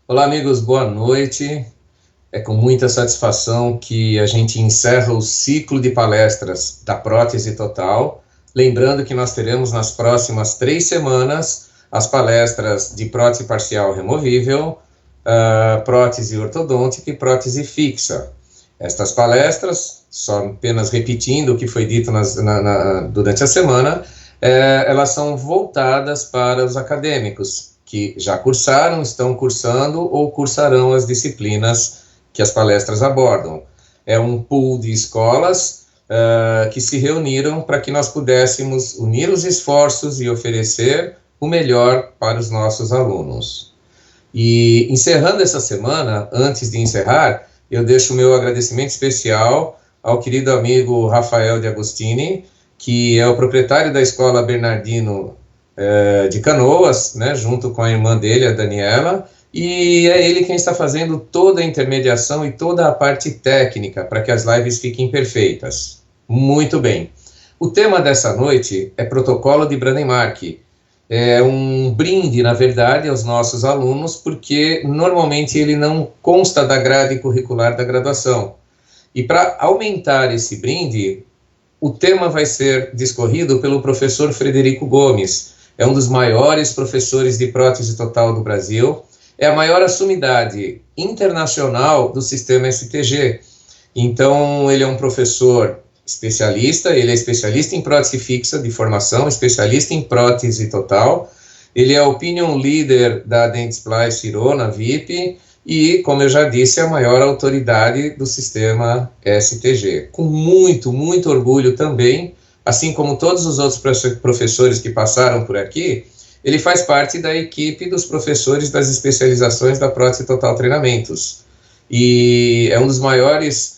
Olá, amigos, boa noite. É com muita satisfação que a gente encerra o ciclo de palestras da Prótese Total. Lembrando que nós teremos nas próximas 3 semanas as palestras de prótese parcial removível, prótese ortodôntica e prótese fixa. Estas palestras, só apenas repetindo o que foi dito durante a semana, elas são voltadas para os acadêmicos que já cursaram, estão cursando ou cursarão as disciplinas que as palestras abordam. É um pool de escolas que se reuniram para que nós pudéssemos unir os esforços e oferecer o melhor para os nossos alunos. E encerrando essa semana, antes de encerrar, eu deixo o meu agradecimento especial ao querido amigo Rafael de Agostini, que é o proprietário da Escola Bernardino de Canoas, né, junto com a irmã dele, a Daniela, e é ele quem está fazendo toda a intermediação e toda a parte técnica para que as lives fiquem perfeitas. Muito bem. O tema dessa noite é protocolo de Brademar. É um brinde, na verdade, aos nossos alunos, porque normalmente ele não consta da grade curricular da graduação. E para aumentar esse brinde, o tema vai ser discorrido pelo professor Frederico Gomes. É um dos maiores professores de prótese total do Brasil. É a maior sumidade internacional do sistema STG. Então, ele é um professor especialista, ele é especialista em prótese fixa de formação, especialista em prótese total, ele é opinion leader da Dentsply Cirona VIP e, como eu já disse, é a maior autoridade do sistema STG. Com muito, muito orgulho também, assim como todos os outros professores que passaram por aqui, ele faz parte da equipe dos professores das especializações da Prótese Total Treinamentos. E é um dos maiores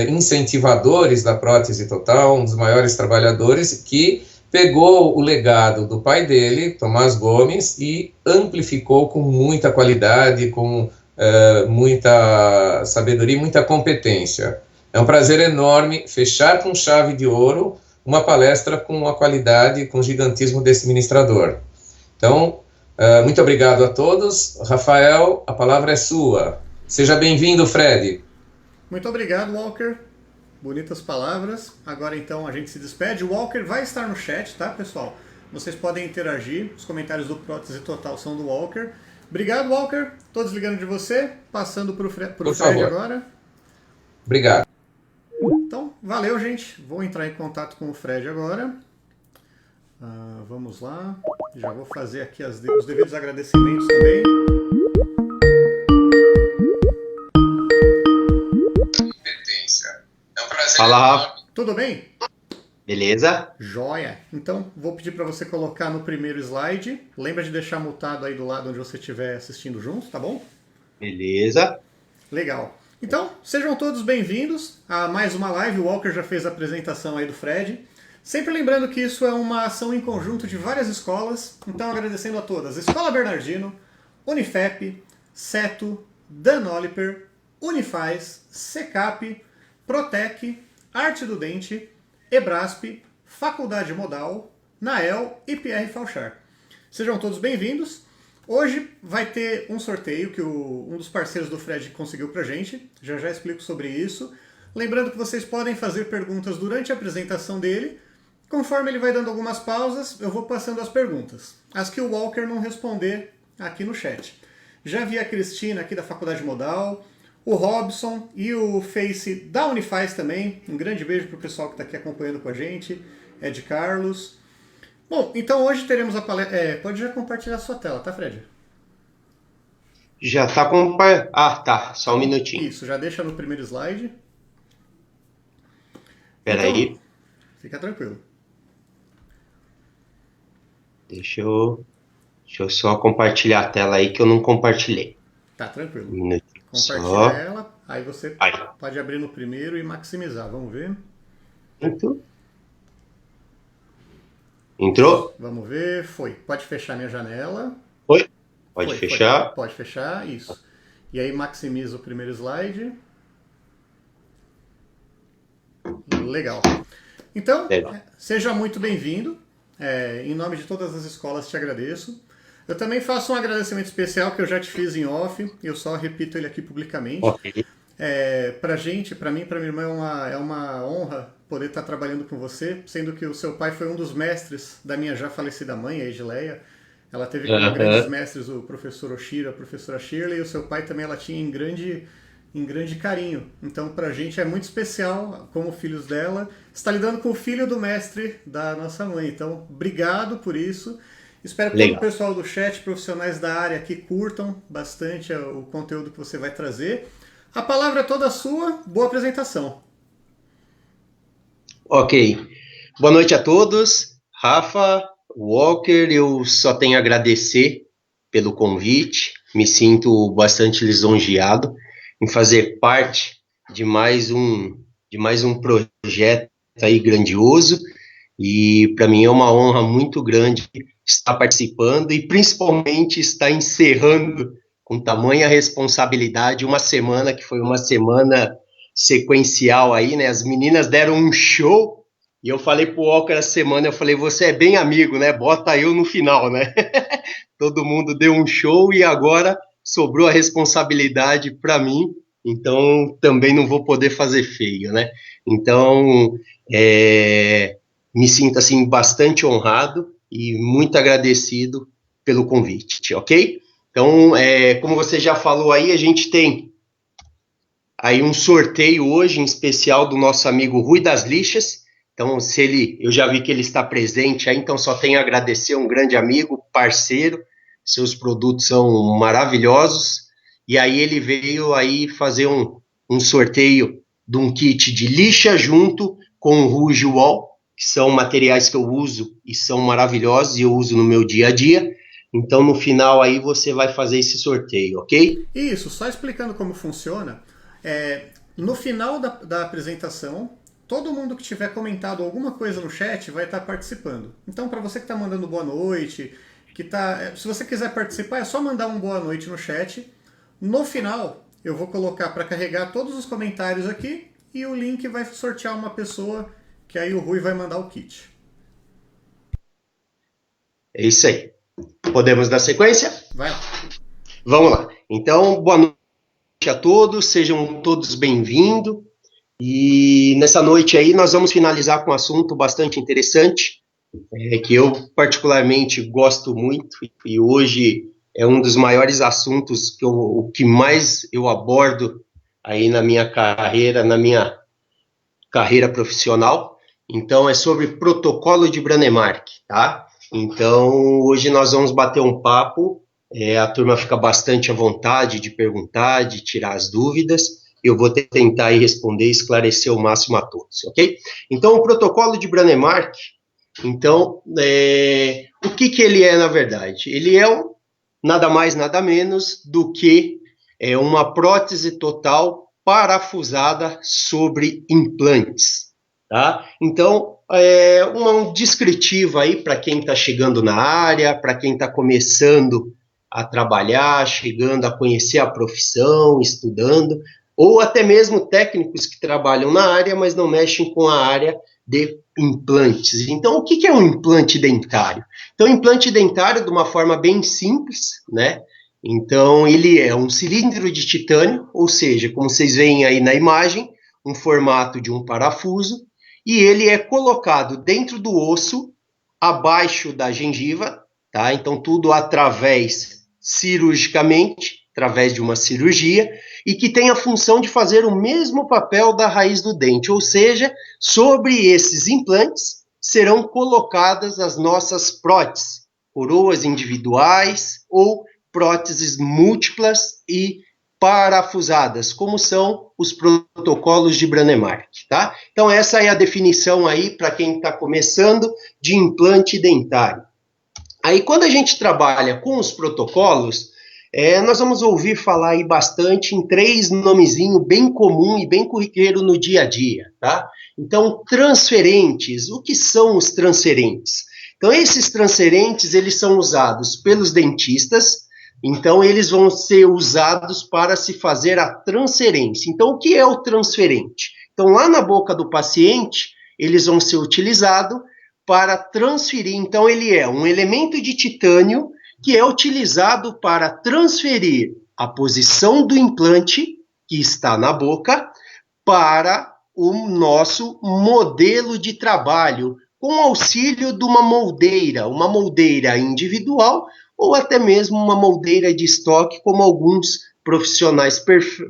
incentivadores da prótese total, um dos maiores trabalhadores que pegou o legado do pai dele, Tomás Gomes, e amplificou com muita qualidade, com muita sabedoria e muita competência. É um prazer enorme fechar com chave de ouro uma palestra com a qualidade, com o gigantismo desse ministrador. Então, muito obrigado a todos. Rafael, a palavra é sua. Seja bem-vindo, Fred. Muito obrigado, Walker. Bonitas palavras. Agora então a gente se despede. O Walker vai estar no chat, tá, pessoal? Vocês podem interagir. Os comentários do Prótese Total são do Walker. Obrigado, Walker. Tô desligando de você. Passando pro Fred agora. Obrigado. Então, valeu, gente. Vou entrar em contato com o Fred agora. Vamos lá. Já vou fazer aqui os devidos agradecimentos também. Fala, Rafa. Tudo bem? Beleza? Joia. Então, vou pedir para você colocar no primeiro slide. Lembra de deixar mutado aí do lado onde você estiver assistindo junto, tá bom? Beleza. Legal. Então, sejam todos bem-vindos a mais uma live. O Walker já fez a apresentação aí do Fred. Sempre lembrando que isso é uma ação em conjunto de várias escolas. Então, agradecendo a todas. Escola Bernardino, Unifep, Seto, Danoliper, Unifaz, Secap, Protec, Arte do Dente, Ebrasp, Faculdade Modal, Nael e Pierre Falchar. Sejam todos bem-vindos. Hoje vai ter um sorteio que um dos parceiros do Fred conseguiu pra gente. Já explico sobre isso. Lembrando que vocês podem fazer perguntas durante a apresentação dele. Conforme ele vai dando algumas pausas, eu vou passando as perguntas. As que o Walker não responder aqui no chat. Já vi a Cristina aqui da Faculdade Modal, o Robson e o Face da Unifaz também. Um grande beijo para o pessoal que está aqui acompanhando com a gente. Ed Carlos. Bom, então hoje teremos a palestra... pode já compartilhar a sua tela, tá, Fred? Já tá compartilhando. Tá. Só um minutinho. Isso, já deixa no primeiro slide. Espera aí. Fica tranquilo. Deixa eu só compartilhar a tela aí que eu não compartilhei. Tá, tranquilo. Um minutinho Compartilha só. ela, aí você pode abrir no primeiro e maximizar. Vamos ver? Entrou? Vamos ver. Foi. Pode fechar minha janela. Foi? Pode fechar? Pode fechar, isso. E aí maximiza o primeiro slide. Legal. Então, seja muito bem-vindo. Em nome de todas as escolas, te agradeço. Eu também faço um agradecimento especial que eu já te fiz em off, eu só repito ele aqui publicamente. Ok. Pra mim, pra minha irmã, é uma honra poder estar trabalhando com você, sendo que o seu pai foi um dos mestres da minha já falecida mãe, a Edileia. Ela teve como grandes mestres o professor Oshiro, a professora Shirley, e o seu pai também ela tinha em grande carinho. Então, pra gente é muito especial, como filhos dela, estar lidando com o filho do mestre da nossa mãe. Então, obrigado por isso. Espero que todo o pessoal do chat, profissionais da área que curtam bastante o conteúdo que você vai trazer. A palavra é toda sua, boa apresentação. Ok. Boa noite a todos. Rafa, Walker, eu só tenho a agradecer pelo convite. Me sinto bastante lisonjeado em fazer parte de mais um projeto aí grandioso. E para mim é uma honra muito grande estar participando e principalmente estar encerrando com tamanha responsabilidade uma semana que foi uma semana sequencial aí, né? As meninas deram um show e eu falei pro Walker essa semana, eu falei, você é bem amigo, né? Bota eu no final, né? Todo mundo deu um show e agora sobrou a responsabilidade para mim, então também não vou poder fazer feio, né? Então, me sinto assim bastante honrado e muito agradecido pelo convite, ok? Então, como você já falou aí, a gente tem aí um sorteio hoje em especial do nosso amigo Rui das Lixas. Então, eu já vi que ele está presente aí, então só tenho a agradecer, um grande amigo, parceiro, seus produtos são maravilhosos. E aí ele veio aí fazer um sorteio de um kit de lixa junto com o Rouge Wall, que são materiais que eu uso e são maravilhosos e eu uso no meu dia a dia. Então, no final aí, você vai fazer esse sorteio, ok? Isso, só explicando como funciona. No final da apresentação, todo mundo que tiver comentado alguma coisa no chat vai estar participando. Então, para você que está mandando boa noite, se você quiser participar, é só mandar um boa noite no chat. No final, eu vou colocar para carregar todos os comentários aqui e o link vai sortear uma pessoa que aí o Rui vai mandar o kit. É isso aí. Podemos dar sequência? Vai lá. Vamos lá. Então, boa noite a todos, sejam todos bem-vindos. E nessa noite aí nós vamos finalizar com um assunto bastante interessante, que eu particularmente gosto muito, e hoje é um dos maiores assuntos o que mais eu abordo aí na minha carreira profissional. Então, é sobre protocolo de Brånemark, tá? Então, hoje nós vamos bater um papo, a turma fica bastante à vontade de perguntar, de tirar as dúvidas, eu vou tentar aí responder e esclarecer o máximo a todos, ok? Então, o protocolo de Brånemark, então, o que ele é, na verdade? Ele é nada mais, nada menos do que uma prótese total parafusada sobre implantes, tá? Então, um descritivo aí para quem está chegando na área, para quem está começando a trabalhar, chegando a conhecer a profissão, estudando, ou até mesmo técnicos que trabalham na área, mas não mexem com a área de implantes. Então, o que é um implante dentário? Então, implante dentário, de uma forma bem simples, né? Então, ele é um cilindro de titânio, ou seja, como vocês veem aí na imagem, um formato de um parafuso, e ele é colocado dentro do osso, abaixo da gengiva, tá? Então, tudo cirurgicamente, através de uma cirurgia, e que tem a função de fazer o mesmo papel da raiz do dente, ou seja, sobre esses implantes serão colocadas as nossas próteses, coroas individuais ou próteses múltiplas e parafusadas, como são os protocolos de Brånemark, tá? Então essa é a definição aí para quem está começando de implante dentário. Aí quando a gente trabalha com os protocolos, nós vamos ouvir falar aí bastante em 3 nomezinhos bem comum e bem corriqueiro no dia a dia, tá? Então, transferentes, o que são os transferentes? Então, esses transferentes, eles são usados pelos dentistas, então eles vão ser usados para se fazer a transferência. Então, o que é o transferente? Então, lá na boca do paciente, eles vão ser utilizados para transferir. Então, ele é um elemento de titânio que é utilizado para transferir a posição do implante que está na boca para o nosso modelo de trabalho, com auxílio de uma moldeira individual ou até mesmo uma moldeira de estoque, como alguns profissionais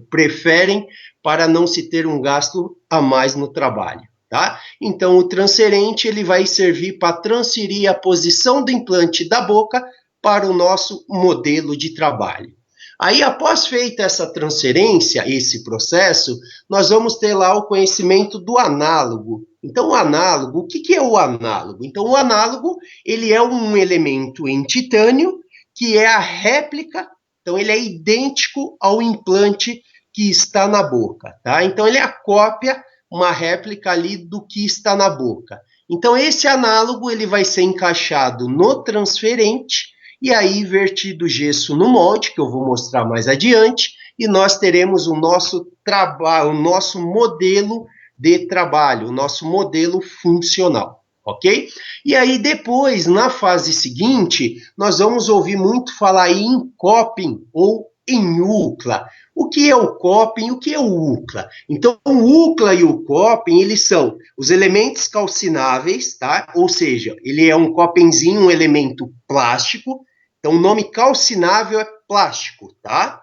preferem, para não se ter um gasto a mais no trabalho. Tá? Então, o transferente ele vai servir para transferir a posição do implante da boca para o nosso modelo de trabalho. Aí, após feita essa transferência, esse processo, nós vamos ter lá o conhecimento do análogo. Então, o análogo, o que é o análogo? Então, o análogo, ele é um elemento em titânio, que é a réplica, então ele é idêntico ao implante que está na boca, tá? Então, ele é a cópia, uma réplica ali do que está na boca. Então, esse análogo, ele vai ser encaixado no transferente, e aí vertido o gesso no molde, que eu vou mostrar mais adiante, e nós teremos o nosso trabalho, o nosso modelo de trabalho, o nosso modelo funcional, ok? E aí depois, na fase seguinte, nós vamos ouvir muito falar em coping ou em UCLA. O que é o coping e o que é o UCLA? Então, o UCLA e o coping, eles são os elementos calcináveis, tá? Ou seja, ele é um copingzinho, um elemento plástico. Então, o nome calcinável é plástico, tá?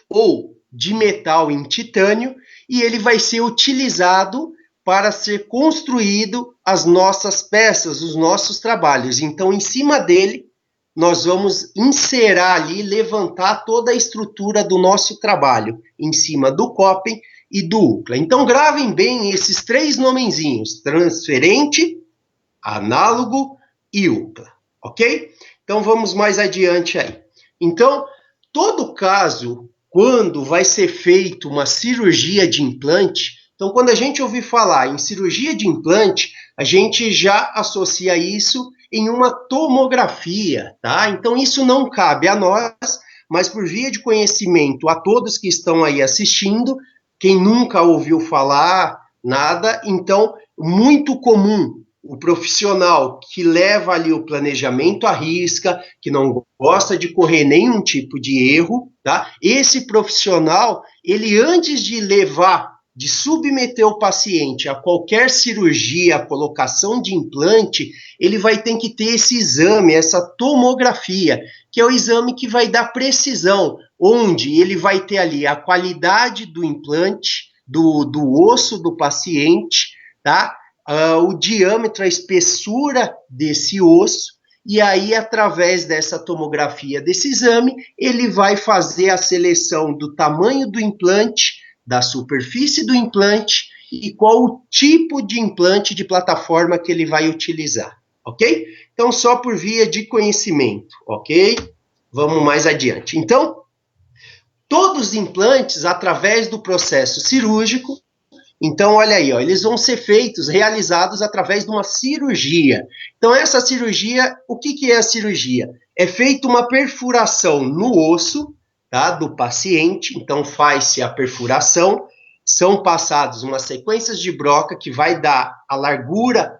Ou de metal em titânio, e ele vai ser utilizado para ser construído as nossas peças, os nossos trabalhos. Então, em cima dele, nós vamos inserar ali, levantar toda a estrutura do nosso trabalho, em cima do coping e do UCLA. Então, gravem bem esses três nomezinhos: transferente, análogo e UCLA, ok? Então, vamos mais adiante aí. Então, todo caso, quando vai ser feita uma cirurgia de implante, então, quando a gente ouvir falar em cirurgia de implante, a gente já associa isso em uma tomografia, tá? Então, isso não cabe a nós, mas por via de conhecimento a todos que estão aí assistindo, quem nunca ouviu falar nada, então, muito comum o profissional que leva ali o planejamento à risca, que não gosta de correr nenhum tipo de erro, tá? Esse profissional, ele antes de submeter o paciente a qualquer cirurgia, a colocação de implante, ele vai ter que ter esse exame, essa tomografia, que é o exame que vai dar precisão, onde ele vai ter ali a qualidade do implante, do osso do paciente, tá? O diâmetro, a espessura desse osso, e aí, através dessa tomografia, desse exame, ele vai fazer a seleção do tamanho do implante, da superfície do implante e qual o tipo de implante de plataforma que ele vai utilizar, ok? Então, só por via de conhecimento, ok? Vamos mais adiante. Então, todos os implantes, através do processo cirúrgico, então, olha aí, ó, eles vão ser realizados através de uma cirurgia. Então, essa cirurgia, o que é a cirurgia? É feita uma perfuração no osso, tá, do paciente, então faz-se a perfuração, são passados umas sequências de broca que vai dar a largura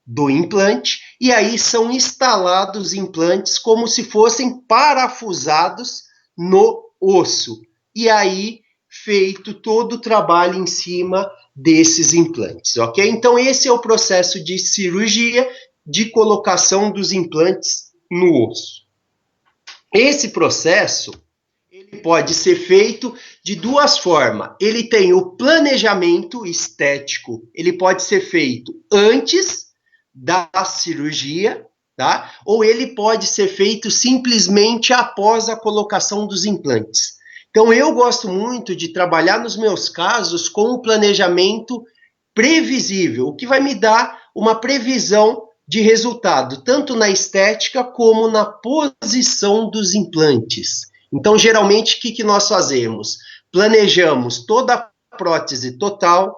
do implante, e aí são instalados implantes como se fossem parafusados no osso. E aí, feito todo o trabalho em cima desses implantes, ok? Então, esse é o processo de cirurgia de colocação dos implantes no osso. Esse processo, ele pode ser feito de duas formas. Ele tem o planejamento estético, ele pode ser feito antes da cirurgia, tá? Ou ele pode ser feito simplesmente após a colocação dos implantes. Então, eu gosto muito de trabalhar nos meus casos com o planejamento previsível, o que vai me dar uma previsão de resultado, tanto na estética como na posição dos implantes. Então, geralmente, o que nós fazemos? Planejamos toda a prótese total,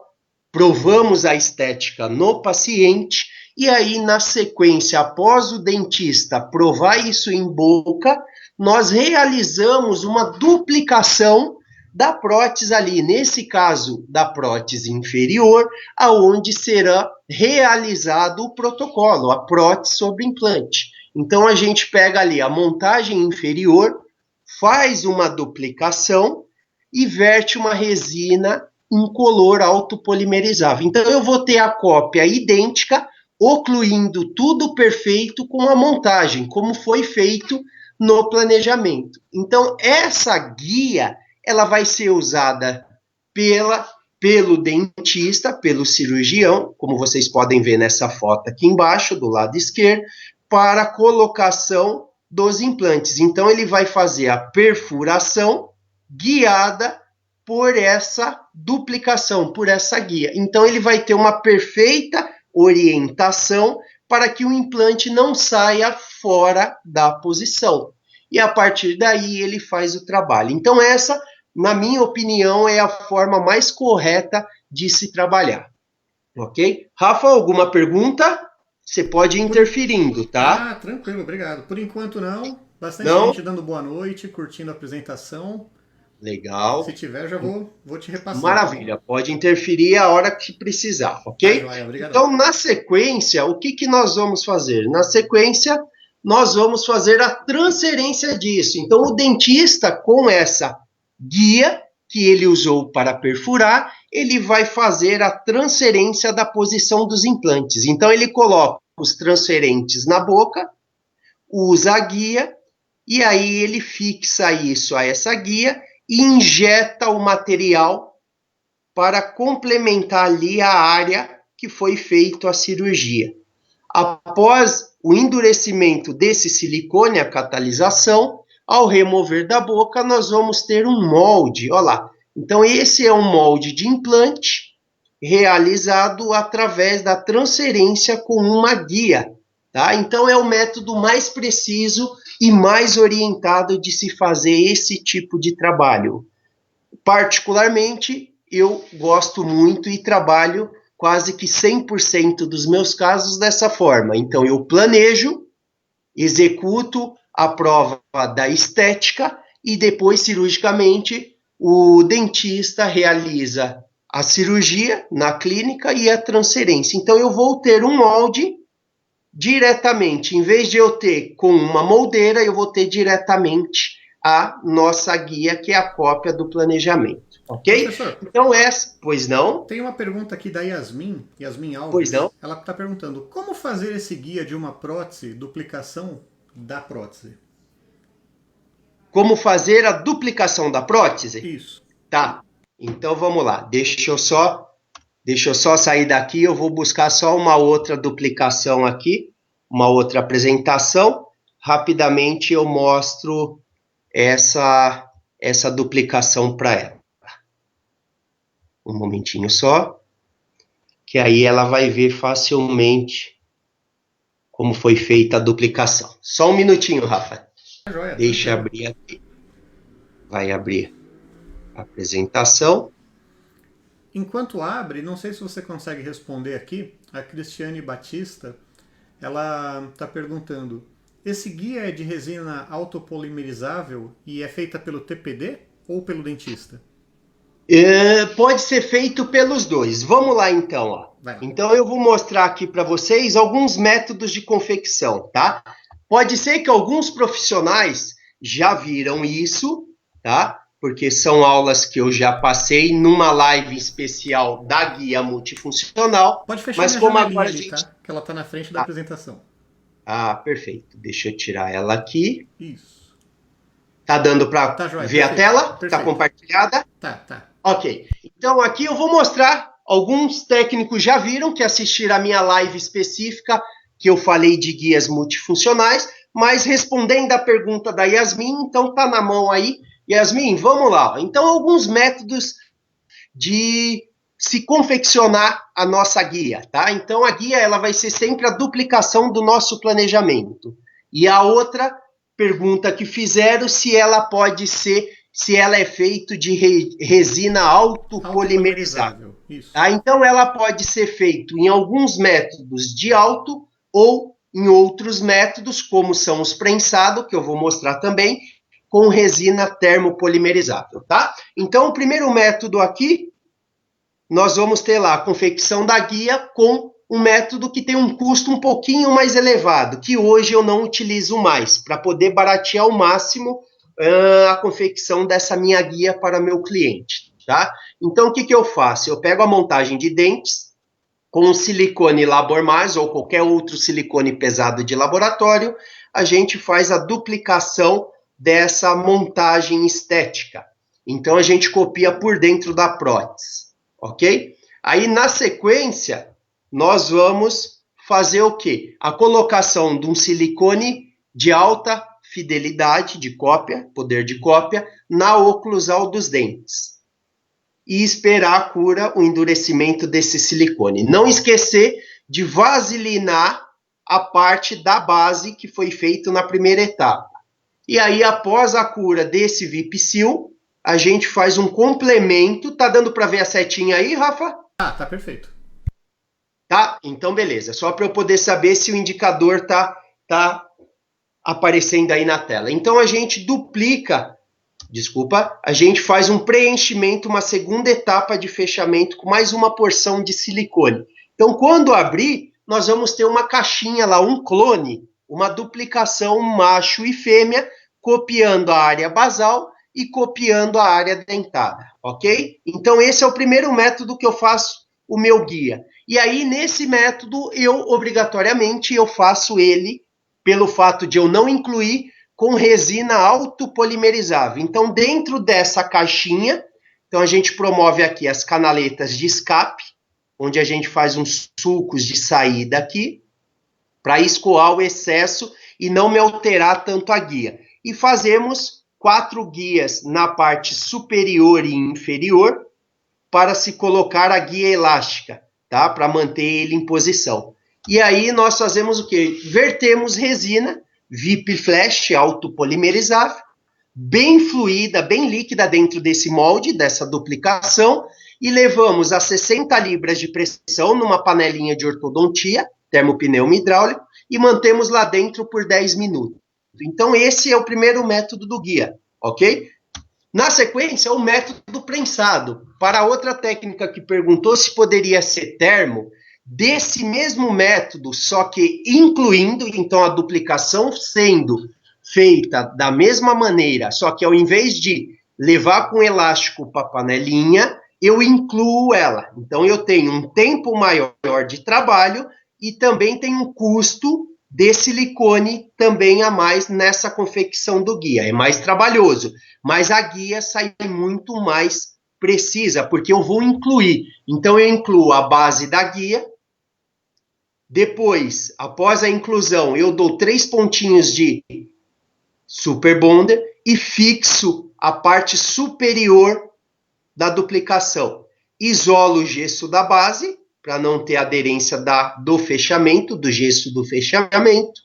provamos a estética no paciente, e aí, na sequência, após o dentista provar isso em boca, nós realizamos uma duplicação da prótese ali, nesse caso, da prótese inferior, aonde será realizado o protocolo, a prótese sobre implante. Então, a gente pega ali a montagem inferior, faz uma duplicação e verte uma resina incolor autopolimerizável. Então, eu vou ter a cópia idêntica, ocluindo tudo perfeito com a montagem, como foi feito no planejamento. Então, essa guia, ela vai ser usada pelo dentista, pelo cirurgião, como vocês podem ver nessa foto aqui embaixo, do lado esquerdo, para a colocação dos implantes. Então, ele vai fazer a perfuração guiada por essa duplicação, por essa guia. Então, ele vai ter uma perfeita orientação para que o implante não saia fora da posição. E, a partir daí, ele faz o trabalho. Então, essa, na minha opinião, é a forma mais correta de se trabalhar. Ok? Rafa, alguma pergunta? Você pode ir interferindo, tá? Ah, tranquilo, obrigado. Por enquanto não. Bastante gente dando boa noite, curtindo a apresentação. Legal. Se tiver, já vou te repassar. Maravilha, pode interferir a hora que precisar, ok? Então, na sequência, o que nós vamos fazer? Na sequência, nós vamos fazer a transferência disso. Então, o dentista, com essa guia que ele usou para perfurar, ele vai fazer a transferência da posição dos implantes. Então, ele coloca os transferentes na boca, usa a guia, e aí ele fixa isso a essa guia e injeta o material para complementar ali a área que foi feita a cirurgia. Após o endurecimento desse silicone, a catalisação, ao remover da boca, nós vamos ter um molde, olha lá. Então, esse é um molde de implante realizado através da transferência com uma guia, tá? Então, é o método mais preciso e mais orientado de se fazer esse tipo de trabalho. Particularmente, eu gosto muito e trabalho quase que 100% dos meus casos dessa forma. Então, eu planejo, executo a prova da estética e depois, cirurgicamente, o dentista realiza a cirurgia na clínica e a transferência. Então, eu vou ter um molde diretamente, em vez de eu ter com uma moldeira, eu vou ter diretamente a nossa guia, que é a cópia do planejamento. Ok? Professor, então, pois não? Tem uma pergunta aqui da Yasmin Alves. Pois não? Ela está perguntando, como fazer esse guia de uma prótese, duplicação da prótese? Como fazer a duplicação da prótese? Isso. Tá, então vamos lá. Deixa eu só sair daqui, eu vou buscar só uma outra duplicação aqui, uma outra apresentação. Rapidamente eu mostro essa duplicação para ela. Um momentinho só, que aí ela vai ver facilmente como foi feita a duplicação. Só um minutinho, Rafa. Joia, deixa eu abrir aqui. Vai abrir a apresentação. Enquanto abre, não sei se você consegue responder aqui, a Cristiane Batista, ela está perguntando, esse guia é de resina autopolimerizável e é feita pelo TPD ou pelo dentista? Pode ser feito pelos dois. Vamos lá então. Ó. Então eu vou mostrar aqui para vocês alguns métodos de confecção, tá? Pode ser que alguns profissionais já viram isso, tá? Porque são aulas que eu já passei numa live especial da guia multifuncional. Pode fechar mas como agora ali, tá? Que ela está na frente da apresentação. Ah, perfeito. Deixa eu tirar ela aqui. Isso. Tá dando para ver a tela? Perfeito. Tá compartilhada? Tá. Ok. Então aqui eu vou mostrar, alguns técnicos já viram que assistiram a minha live específica que eu falei de guias multifuncionais, mas respondendo a pergunta da Yasmin, então tá na mão aí. Yasmin, vamos lá. Então, alguns métodos de se confeccionar a nossa guia, tá? Então, a guia ela vai ser sempre a duplicação do nosso planejamento. E a outra pergunta que fizeram, se ela é feita de resina autopolimerizável. Isso. Tá? Então, ela pode ser feita em alguns métodos de auto ou em outros métodos, como são os prensados, que eu vou mostrar também, com resina termopolimerizável, tá? Então, o primeiro método aqui, nós vamos ter lá a confecção da guia com um método que tem um custo um pouquinho mais elevado, que hoje eu não utilizo mais, para poder baratear ao máximo a confecção dessa minha guia para meu cliente, tá? Então, o que eu faço? Eu pego a montagem de dentes com silicone Labormaz ou qualquer outro silicone pesado de laboratório, a gente faz a duplicação dessa montagem estética. Então, a gente copia por dentro da prótese, ok? Aí, na sequência, nós vamos fazer o quê? A colocação de um silicone de alta fidelidade, de cópia, poder de cópia, na oclusal dos dentes. E esperar a cura, o endurecimento desse silicone. Não esquecer de vaselinar a parte da base que foi feito na primeira etapa. E aí, após a cura desse Vipsil, a gente faz um complemento. Tá dando para ver a setinha aí, Rafa? Ah, tá perfeito. Tá? Então, beleza. Só para eu poder saber se o indicador tá aparecendo aí na tela. Então, a gente duplica, a gente faz um preenchimento, uma segunda etapa de fechamento com mais uma porção de silicone. Então, quando abrir, nós vamos ter uma caixinha lá, um clone, uma duplicação macho e fêmea, copiando a área basal e copiando a área dentada, ok? Então, esse é o primeiro método que eu faço o meu guia. E aí, nesse método, obrigatoriamente, eu faço ele, pelo fato de eu não incluir, com resina autopolimerizável. Então, dentro dessa caixinha, então a gente promove aqui as canaletas de escape, onde a gente faz uns sulcos de saída aqui, para escoar o excesso e não me alterar tanto a guia. E fazemos 4 guias na parte superior e inferior, para se colocar a guia elástica, tá? Para manter ele em posição. E aí nós fazemos o quê? Vertemos resina, VIP Flash autopolimerizável, bem fluida, bem líquida dentro desse molde, dessa duplicação, e levamos a 60 libras de pressão numa panelinha de ortodontia, termopneumo hidráulico, e mantemos lá dentro por 10 minutos. Então esse é o primeiro método do guia, ok? Na sequência, o método prensado. Para a outra técnica que perguntou se poderia ser termo, desse mesmo método, só que incluindo, então, a duplicação sendo feita da mesma maneira, só que ao invés de levar com elástico para a panelinha, eu incluo ela. Então, eu tenho um tempo maior de trabalho e também tenho um custo de silicone também a mais nessa confecção do guia. É mais trabalhoso, mas a guia sai muito mais precisa, porque eu vou incluir. Então, eu incluo a base da guia. Depois, após a inclusão, eu dou 3 pontinhos de Super Bonder e fixo a parte superior da duplicação. Isolo o gesso da base, para não ter aderência do fechamento, do gesso do fechamento,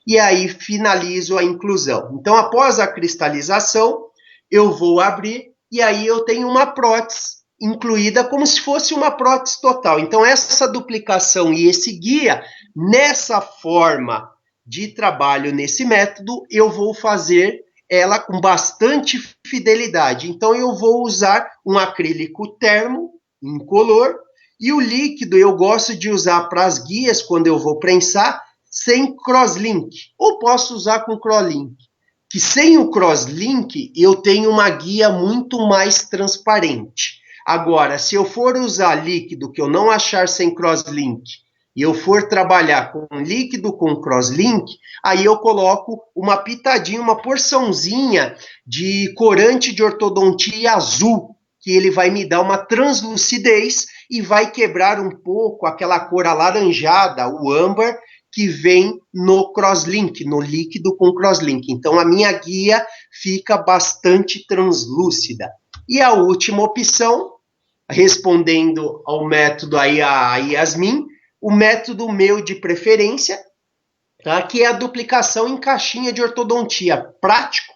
e aí finalizo a inclusão. Então, após a cristalização, eu vou abrir, e aí eu tenho uma prótese incluída como se fosse uma prótese total. Então, essa duplicação e esse guia, nessa forma de trabalho, nesse método, eu vou fazer ela com bastante fidelidade. Então, eu vou usar um acrílico termo, incolor, e o líquido eu gosto de usar para as guias, quando eu vou prensar, sem crosslink, ou posso usar com crosslink. Que sem o crosslink, eu tenho uma guia muito mais transparente. Agora, se eu for usar líquido que eu não achar sem crosslink, e eu for trabalhar com líquido com crosslink, aí eu coloco uma pitadinha, uma porçãozinha de corante de ortodontia azul, que ele vai me dar uma translucidez e vai quebrar um pouco aquela cor alaranjada, o âmbar, que vem no crosslink, no líquido com crosslink. Então, a minha guia fica bastante translúcida. E a última opção, respondendo ao método aí a Yasmin, o método meu de preferência, tá? Que é a duplicação em caixinha de ortodontia. Prático,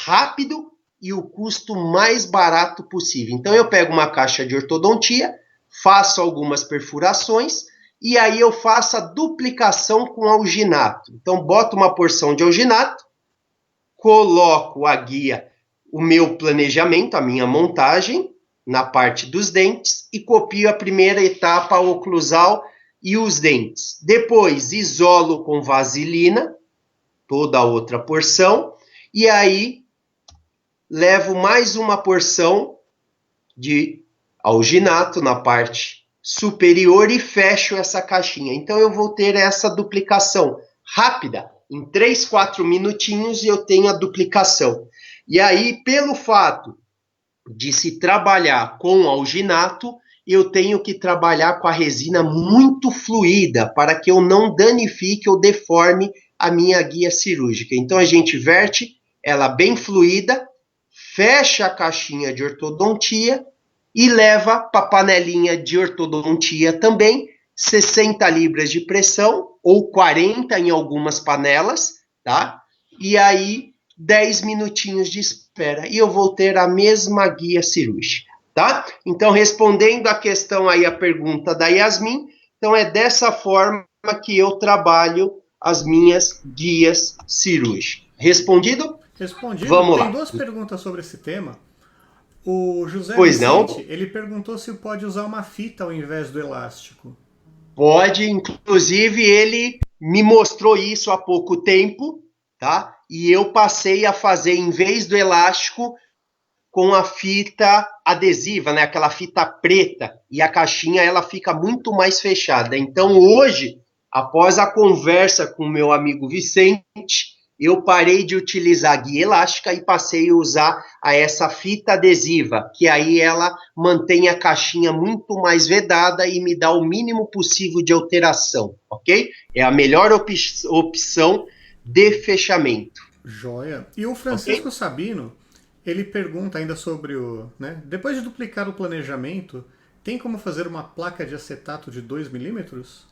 rápido e o custo mais barato possível. Então, eu pego uma caixa de ortodontia, faço algumas perfurações, e aí eu faço a duplicação com alginato. Então, boto uma porção de alginato, coloco a guia, o meu planejamento, a minha montagem, na parte dos dentes, e copio a primeira etapa oclusal e os dentes. Depois, isolo com vaselina, toda a outra porção, e aí levo mais uma porção de alginato na parte superior e fecho essa caixinha. Então, eu vou ter essa duplicação rápida. Em 3, 4 minutinhos eu tenho a duplicação. E aí, pelo fato de se trabalhar com alginato, eu tenho que trabalhar com a resina muito fluida para que eu não danifique ou deforme a minha guia cirúrgica. Então, a gente verte ela bem fluida, fecha a caixinha de ortodontia e leva para a panelinha de ortodontia também, 60 libras de pressão, ou 40 em algumas panelas, tá? E aí, 10 minutinhos de espera. E eu vou ter a mesma guia cirúrgica, tá? Então, respondendo a questão aí, a pergunta da Yasmin, então é dessa forma que eu trabalho as minhas guias cirúrgicas. Respondido? Respondido. Vamos Tem lá. 2 perguntas sobre esse tema. O José Pois Vicente, não? ele perguntou se pode usar uma fita ao invés do elástico. Pode, inclusive ele me mostrou isso há pouco tempo, tá? E eu passei a fazer, em vez do elástico, com a fita adesiva, né? Aquela fita preta, e a caixinha ela fica muito mais fechada. Então hoje, após a conversa com o meu amigo Vicente, eu parei de utilizar a guia elástica e passei a usar essa fita adesiva, que aí ela mantém a caixinha muito mais vedada e me dá o mínimo possível de alteração, ok? É a melhor opção de fechamento. Joia. E o Francisco Sabino, ele pergunta ainda sobre o... né? Depois de duplicar o planejamento, tem como fazer uma placa de acetato de 2 milímetros?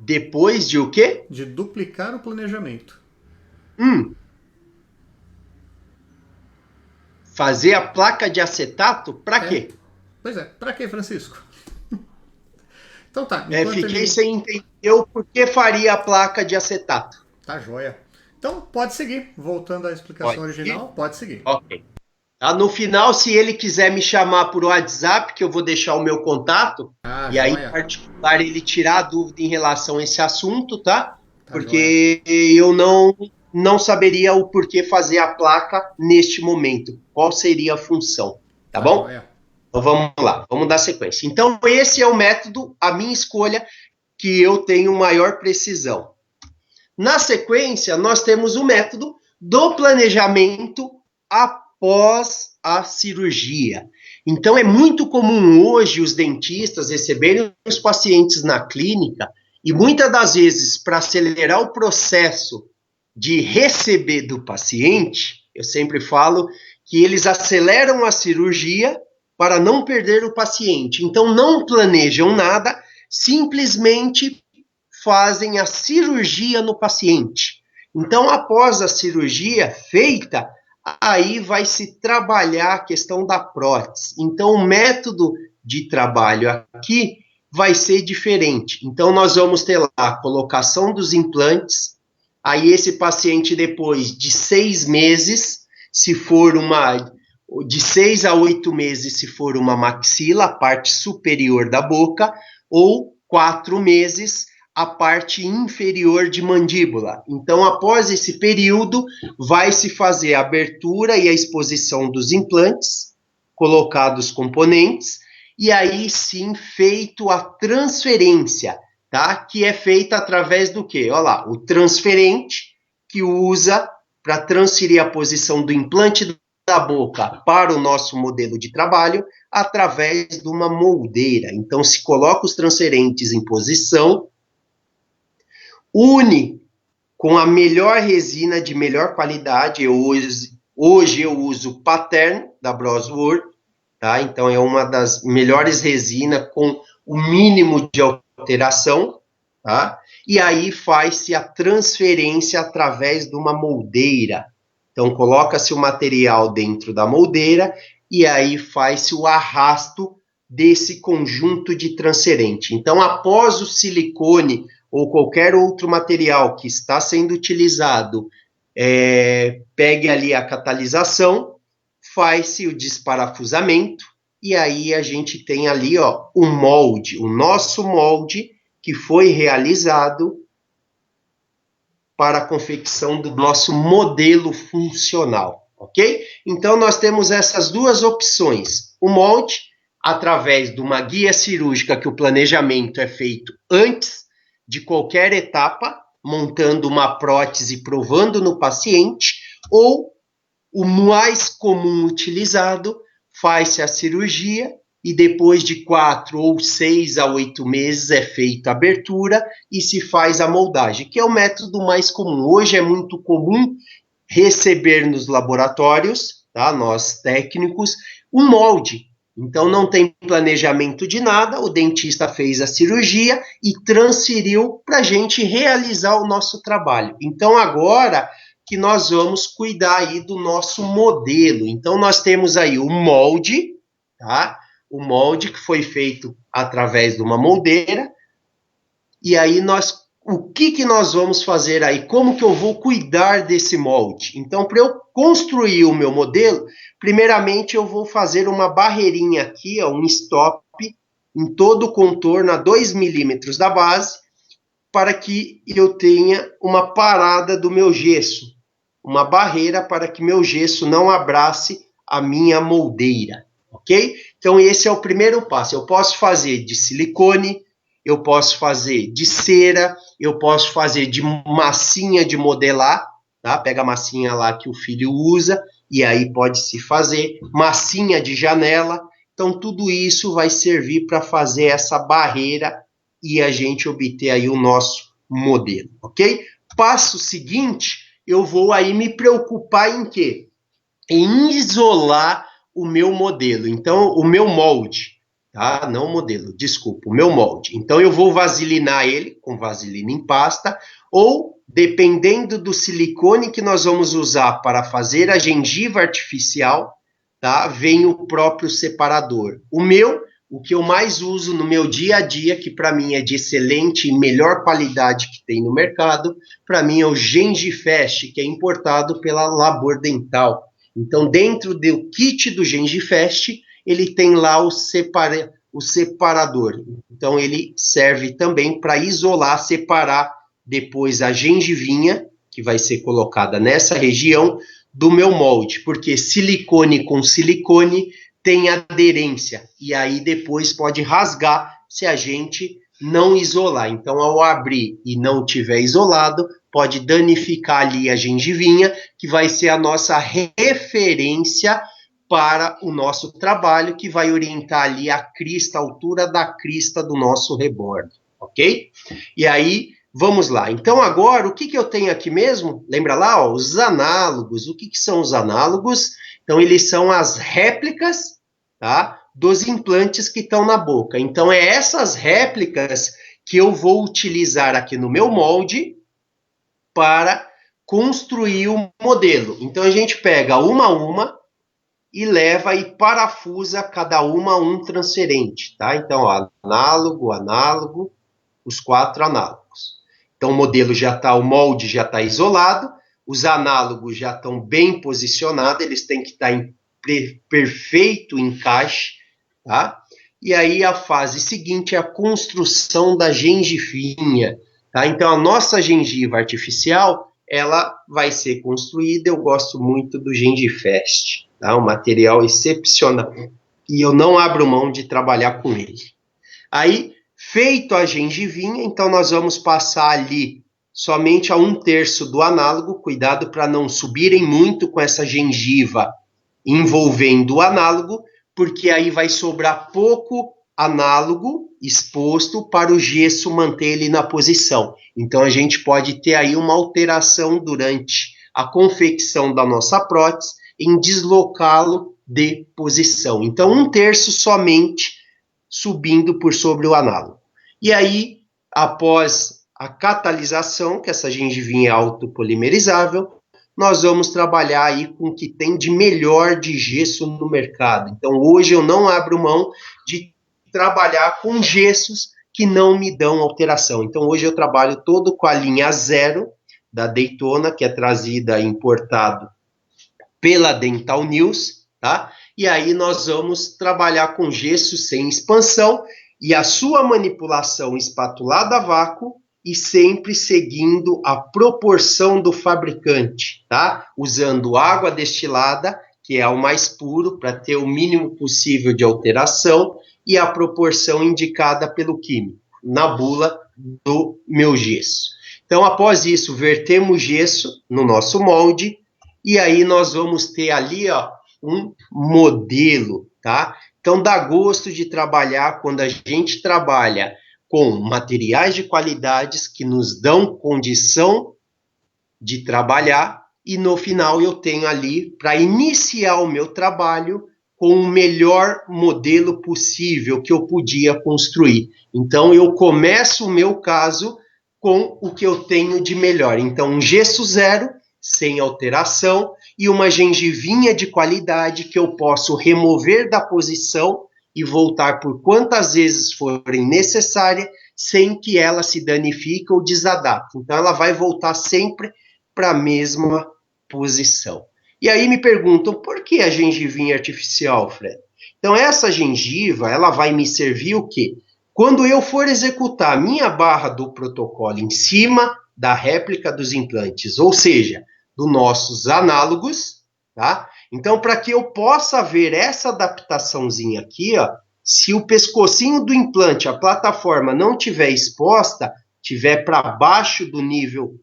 Depois de o quê? De duplicar o planejamento. Fazer a placa de acetato? Para quê? Pois é, pra quê, Francisco? Então tá. Fiquei sem entender o porquê faria a placa de acetato. Tá joia. Então pode seguir. Voltando à explicação original, pode seguir. Ok. Tá, no final, se ele quiser me chamar por WhatsApp, que eu vou deixar o meu contato, e aí, em particular, ele tirar a dúvida em relação a esse assunto, tá? Porque eu não saberia o porquê fazer a placa neste momento. Qual seria a função, tá bom? Então vamos lá, vamos dar sequência. Então, esse é o método, a minha escolha, que eu tenho maior precisão. Na sequência, nós temos o método do planejamento após a cirurgia. Então, é muito comum hoje os dentistas receberem os pacientes na clínica e muitas das vezes, para acelerar o processo de receber do paciente, eu sempre falo que eles aceleram a cirurgia para não perder o paciente. Então, não planejam nada, simplesmente fazem a cirurgia no paciente. Então, após a cirurgia feita, aí vai se trabalhar a questão da prótese. Então, o método de trabalho aqui vai ser diferente. Então, nós vamos ter lá a colocação dos implantes, aí esse paciente, depois de 6 meses, se for de 6 a 8 meses, se for uma maxila, a parte superior da boca, ou 4 meses, a parte inferior de mandíbula. Então, após esse período, vai se fazer a abertura e a exposição dos implantes, colocados os componentes, e aí sim feito a transferência, tá? Que é feita através do quê? Olha lá, o transferente, que usa para transferir a posição do implante da boca para o nosso modelo de trabalho, através de uma moldeira. Então, se coloca os transferentes em posição, une com a melhor resina de melhor qualidade. Hoje eu uso Pattern, da Brosworth, tá? Então é uma das melhores resinas com o mínimo de alteração, tá? E aí faz-se a transferência através de uma moldeira. Então coloca-se o material dentro da moldeira e aí faz-se o arrasto desse conjunto de transferente. Então, após o silicone ou qualquer outro material que está sendo utilizado, pegue ali a catalisação, faz-se o desparafusamento, e aí a gente tem ali, ó, o molde, o nosso molde que foi realizado para a confecção do nosso modelo funcional, ok? Então, nós temos essas duas opções. O molde, através de uma guia cirúrgica, que o planejamento é feito antes de qualquer etapa, montando uma prótese e provando no paciente, ou o mais comum utilizado, faz-se a cirurgia e depois de 4 ou 6 a 8 meses é feita a abertura e se faz a moldagem, que é o método mais comum. Hoje é muito comum receber nos laboratórios, tá, nós técnicos, um molde. Então não tem planejamento de nada, o dentista fez a cirurgia e transferiu para a gente realizar o nosso trabalho. Então agora que nós vamos cuidar aí do nosso modelo. Então nós temos aí o molde, tá? O molde que foi feito através de uma moldeira. E aí o que nós vamos fazer aí? Como que eu vou cuidar desse molde? Então, para eu construir o meu modelo, primeiramente eu vou fazer uma barreirinha aqui, ó, um stop em todo o contorno a 2 milímetros da base, para que eu tenha uma parada do meu gesso, uma barreira para que meu gesso não abrace a minha moldeira, ok? Então esse é o primeiro passo. Eu posso fazer de silicone, eu posso fazer de cera, eu posso fazer de massinha de modelar, tá? Pega a massinha lá que o filho usa e aí pode se fazer massinha de janela. Então tudo isso vai servir para fazer essa barreira e a gente obter aí o nosso modelo, ok? Passo seguinte, eu vou aí me preocupar em quê? Em isolar o meu modelo, então o meu molde, tá? Não o modelo, desculpa, o meu molde. Então eu vou vaselinar ele com vaselina em pasta, ou dependendo do silicone que nós vamos usar para fazer a gengiva artificial, tá? Vem o próprio separador. O que eu mais uso no meu dia a dia, que para mim é de excelente e melhor qualidade que tem no mercado, para mim é o Gengifest, que é importado pela Labor Dental. Então, dentro do kit do Gengifest, ele tem lá o separador. Então, ele serve também para isolar, separar depois a gengivinha, que vai ser colocada nessa região, do meu molde, porque silicone com silicone tem aderência, e aí depois pode rasgar se a gente não isolar. Então, ao abrir e não tiver isolado, pode danificar ali a gengivinha, que vai ser a nossa referência para o nosso trabalho, que vai orientar ali a crista, a altura da crista do nosso rebordo, ok? E aí, vamos lá. Então, agora, o que eu tenho aqui mesmo? Lembra lá, ó, os análogos. O que são os análogos? Então, eles são as réplicas, tá, dos implantes que estão na boca. Então, é essas réplicas que eu vou utilizar aqui no meu molde para construir o modelo. Então, a gente pega uma a uma e leva e parafusa cada uma um transferente, tá? Então, ó, análogo, análogo, os 4 análogos. Então, o modelo já está, o molde já está isolado, os análogos já estão bem posicionados, eles têm que estar em perfeito encaixe, tá? E aí a fase seguinte é a construção da gengivinha, tá? Então, a nossa gengiva artificial, ela vai ser construída, eu gosto muito do Gengifest, tá? Um material excepcional, e eu não abro mão de trabalhar com ele. Aí, feito a gengivinha, então nós vamos passar ali somente a 1/3 do análogo, cuidado para não subirem muito com essa gengiva envolvendo o análogo, porque aí vai sobrar pouco análogo exposto para o gesso manter ele na posição. Então a gente pode ter aí uma alteração durante a confecção da nossa prótese em deslocá-lo de posição. Então 1/3 somente subindo por sobre o análogo. E aí, após a catalisação, que essa gengivinha é autopolimerizável, nós vamos trabalhar aí com o que tem de melhor de gesso no mercado. Então, hoje eu não abro mão de trabalhar com gessos que não me dão alteração. Então, hoje eu trabalho todo com a linha 0 da Daytona, que é trazida e importado pela Dental News, tá? e aí nós vamos trabalhar com gesso sem expansão e a sua manipulação espatulada a vácuo e sempre seguindo a proporção do fabricante, tá? Usando água destilada, que é o mais puro, para ter o mínimo possível de alteração, e a proporção indicada pelo químico, na bula do meu gesso. Então, após isso, vertemos gesso no nosso molde, e aí nós vamos ter ali, ó, um modelo, tá? Então, dá gosto de trabalhar quando a gente trabalha com materiais de qualidades que nos dão condição de trabalhar, e no final eu tenho ali, para iniciar o meu trabalho, com o melhor modelo possível que eu podia construir. Então, eu começo o meu caso com o que eu tenho de melhor. Então, um gesso zero, sem alteração, e uma gengivinha de qualidade que eu posso remover da posição e voltar por quantas vezes forem necessárias, sem que ela se danifique ou desadapte. Então, ela vai voltar sempre para a mesma posição. E aí me perguntam, por que a gengivinha artificial, Fred? Então, essa gengiva, ela vai me servir o quê? Quando eu for executar a minha barra do protocolo em cima da réplica dos implantes, ou seja, dos nossos análogos, tá? Então, para que eu possa ver essa adaptaçãozinha aqui, ó, se o pescocinho do implante, a plataforma, não tiver exposta, tiver para baixo do nível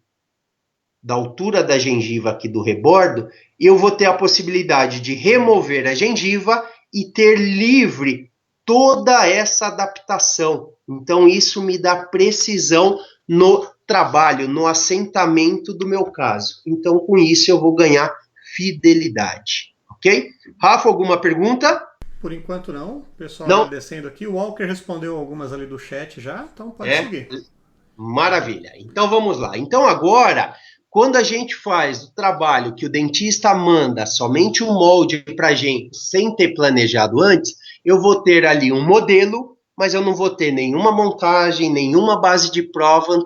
da altura da gengiva aqui do rebordo, eu vou ter a possibilidade de remover a gengiva e ter livre toda essa adaptação. Então, isso me dá precisão no trabalho, no assentamento do meu caso. Então, com isso, eu vou ganhar fidelidade. Ok? Rafa, alguma pergunta? Por enquanto não. O pessoal não. Agradecendo aqui. O Walker respondeu algumas ali do chat já, então pode seguir. Maravilha. Então, vamos lá. Então, agora, quando a gente faz o trabalho que o dentista manda somente um molde para a gente, sem ter planejado antes, eu vou ter ali um modelo, mas eu não vou ter nenhuma montagem, nenhuma base de prova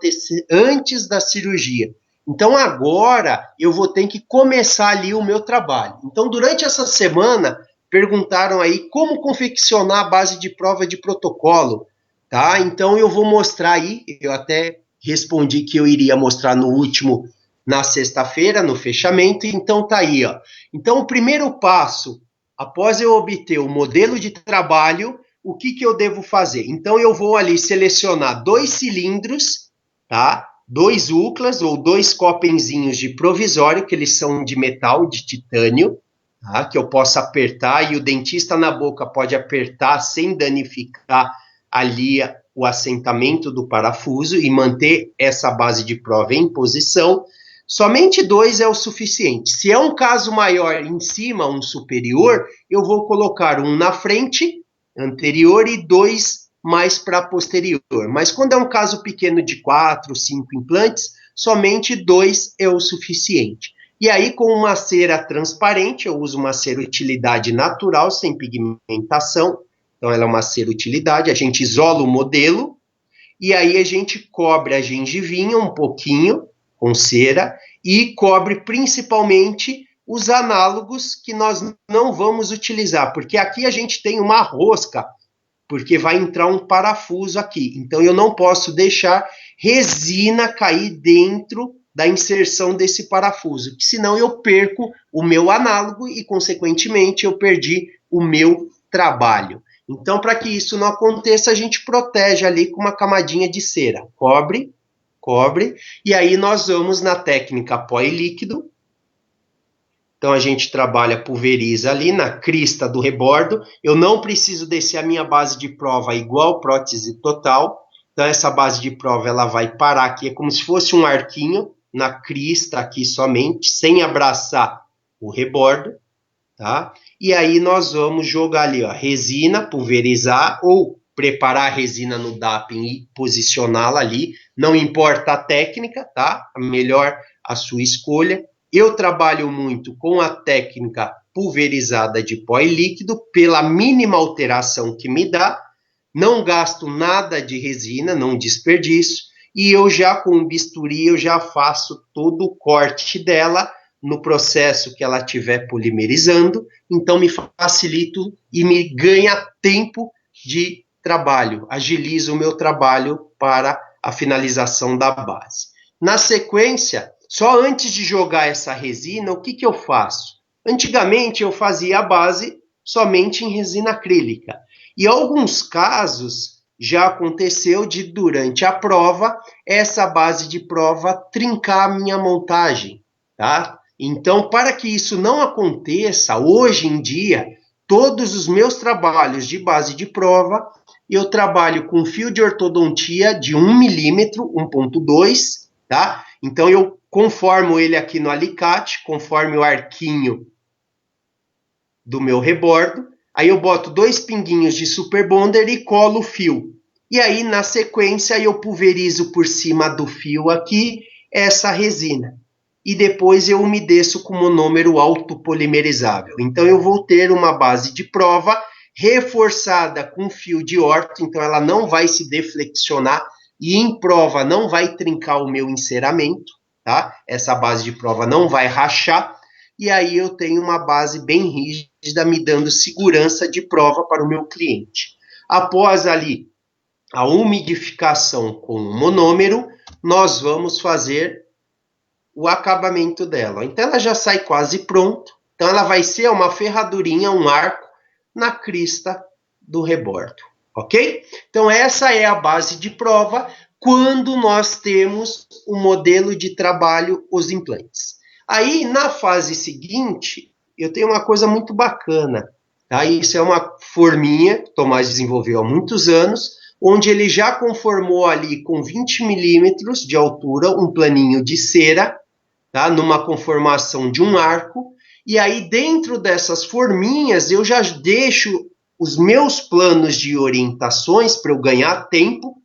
antes da cirurgia. Então, agora, eu vou ter que começar ali o meu trabalho. Então, durante essa semana, perguntaram aí como confeccionar a base de prova de protocolo, tá? Então, eu vou mostrar aí, eu até respondi que eu iria mostrar na sexta-feira, no fechamento, então tá aí, ó. Então, o primeiro passo, após eu obter o modelo de trabalho, o que eu devo fazer? Então, eu vou ali selecionar 2 cilindros, tá? 2 UCLAs ou 2 copenzinhos de provisório, que eles são de metal, de titânio, tá? Que eu posso apertar e o dentista na boca pode apertar sem danificar ali o assentamento do parafuso e manter essa base de prova em posição. Somente 2 é o suficiente. Se é um caso maior em cima, um superior, eu vou colocar um na frente, anterior, e 2 mais para posterior. Mas quando é um caso pequeno de 4, 5 implantes, somente 2 é o suficiente. E aí, com uma cera transparente, eu uso uma cera utilidade natural, sem pigmentação. Então, ela é uma cera utilidade, a gente isola o modelo, e aí a gente cobre a gengivinha um pouquinho, com cera, e cobre principalmente os análogos que nós não vamos utilizar, porque aqui a gente tem uma rosca, porque vai entrar um parafuso aqui. Então, eu não posso deixar resina cair dentro da inserção desse parafuso, que senão eu perco o meu análogo e, consequentemente, eu perdi o meu trabalho. Então, para que isso não aconteça, a gente protege ali com uma camadinha de cera. Cobre, e aí nós vamos na técnica pó e líquido. Então, a gente trabalha, pulveriza ali na crista do rebordo. Eu não preciso descer a minha base de prova igual prótese total. Então, essa base de prova ela vai parar aqui, é como se fosse um arquinho na crista aqui somente, sem abraçar o rebordo, tá? E aí nós vamos jogar ali, ó, resina, pulverizar ou preparar a resina no dapping e posicioná-la ali. Não importa a técnica, tá? Melhor a sua escolha. Eu trabalho muito com a técnica pulverizada de pó e líquido, pela mínima alteração que me dá. Não gasto nada de resina, não desperdício. E eu já, com o bisturi, eu já faço todo o corte dela no processo que ela estiver polimerizando, então me facilito e me ganha tempo de trabalho, agilizo o meu trabalho para a finalização da base. Na sequência, só antes de jogar essa resina, o que eu faço? Antigamente eu fazia a base somente em resina acrílica, e em alguns casos já aconteceu de, durante a prova, essa base de prova trincar a minha montagem, tá? Então, para que isso não aconteça, hoje em dia, todos os meus trabalhos de base de prova, eu trabalho com fio de ortodontia de 1 milímetro, 1.2, tá? Então, eu conformo ele aqui no alicate, conforme o arquinho do meu rebordo. Aí eu boto 2 pinguinhos de Super Bonder e colo o fio. E aí, na sequência, eu pulverizo por cima do fio aqui essa resina. E depois eu umedeço com monômero autopolimerizável. Então, eu vou ter uma base de prova reforçada com fio de orto, então ela não vai se deflexionar e em prova não vai trincar o meu enceramento, tá? Essa base de prova não vai rachar. E aí eu tenho uma base bem rígida, me dando segurança de prova para o meu cliente. Após ali a umidificação com o monômero, nós vamos fazer o acabamento dela. Então ela já sai quase pronta. Então ela vai ser uma ferradurinha, um arco na crista do rebordo, ok? Então essa é a base de prova quando nós temos o modelo de trabalho, os implantes. Aí, na fase seguinte, eu tenho uma coisa muito bacana, tá? Isso é uma forminha que o Tomás desenvolveu há muitos anos, onde ele já conformou ali com 20 milímetros de altura um planinho de cera, tá? Numa conformação de um arco, e aí dentro dessas forminhas eu já deixo os meus planos de orientações para eu ganhar tempo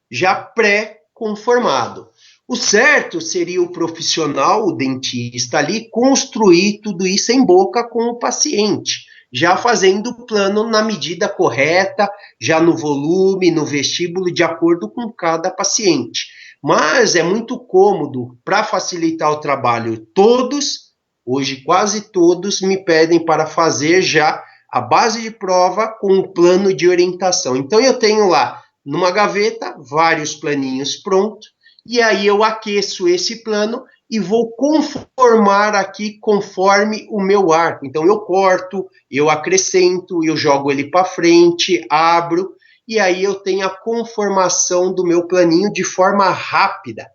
já pré-conformado. O certo seria o profissional, o dentista ali, construir tudo isso em boca com o paciente, já fazendo o plano na medida correta, já no volume, no vestíbulo, de acordo com cada paciente. Mas é muito cômodo, para facilitar o trabalho, hoje quase todos, me pedem para fazer já a base de prova com o plano de orientação. Então eu tenho lá, numa gaveta, vários planinhos prontos, e aí eu aqueço esse plano e vou conformar aqui conforme o meu arco. Então eu corto, eu acrescento, eu jogo ele para frente, abro, e aí eu tenho a conformação do meu planinho de forma rápida,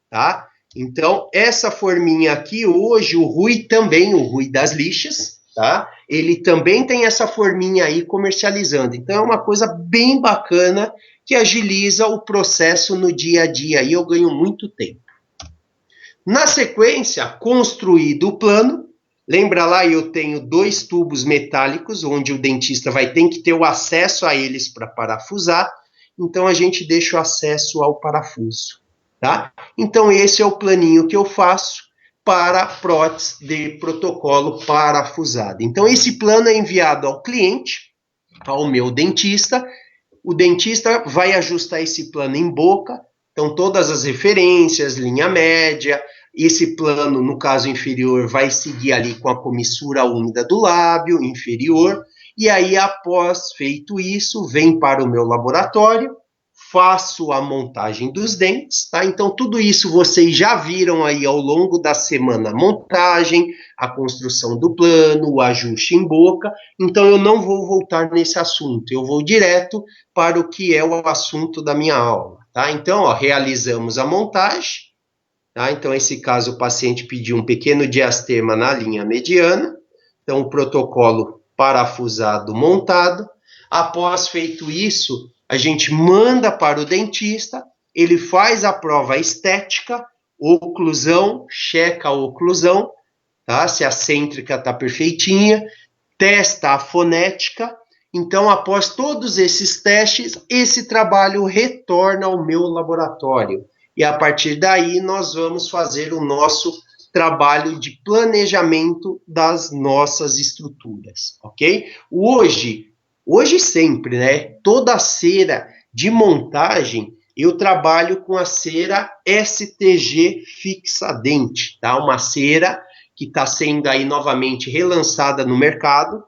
tá? Então essa forminha aqui, hoje o Rui também, o Rui das lixas, tá? Ele também tem essa forminha aí comercializando. Então é uma coisa bem bacana que agiliza o processo no dia a dia e eu ganho muito tempo. Na sequência, construído o plano, lembra lá, eu tenho 2 tubos metálicos, onde o dentista vai ter que ter o acesso a eles para parafusar, então a gente deixa o acesso ao parafuso, tá? Então esse é o planinho que eu faço para prótese de protocolo parafusada. Então esse plano é enviado ao cliente, ao meu dentista. O dentista vai ajustar esse plano em boca, então todas as referências, linha média, esse plano, no caso inferior, vai seguir ali com a comissura úmida do lábio inferior, e aí após feito isso, vem para o meu laboratório, faço a montagem dos dentes, tá? Então tudo isso vocês já viram aí ao longo da semana, a montagem, a construção do plano, o ajuste em boca, então eu não vou voltar nesse assunto, eu vou direto para o que é o assunto da minha aula, tá? Então, ó, realizamos a montagem, tá? Então, nesse caso, o paciente pediu um pequeno diastema na linha mediana, então o protocolo parafusado montado. Após feito isso, a gente manda para o dentista, ele faz a prova estética, oclusão, checa a oclusão, tá? Se a cêntrica está perfeitinha, testa a fonética. Então, após todos esses testes, esse trabalho retorna ao meu laboratório. E a partir daí, nós vamos fazer o nosso trabalho de planejamento das nossas estruturas, ok? Hoje sempre, né? Toda a cera de montagem, eu trabalho com a cera STG Fixadente, tá? Uma cera que está sendo aí novamente relançada no mercado.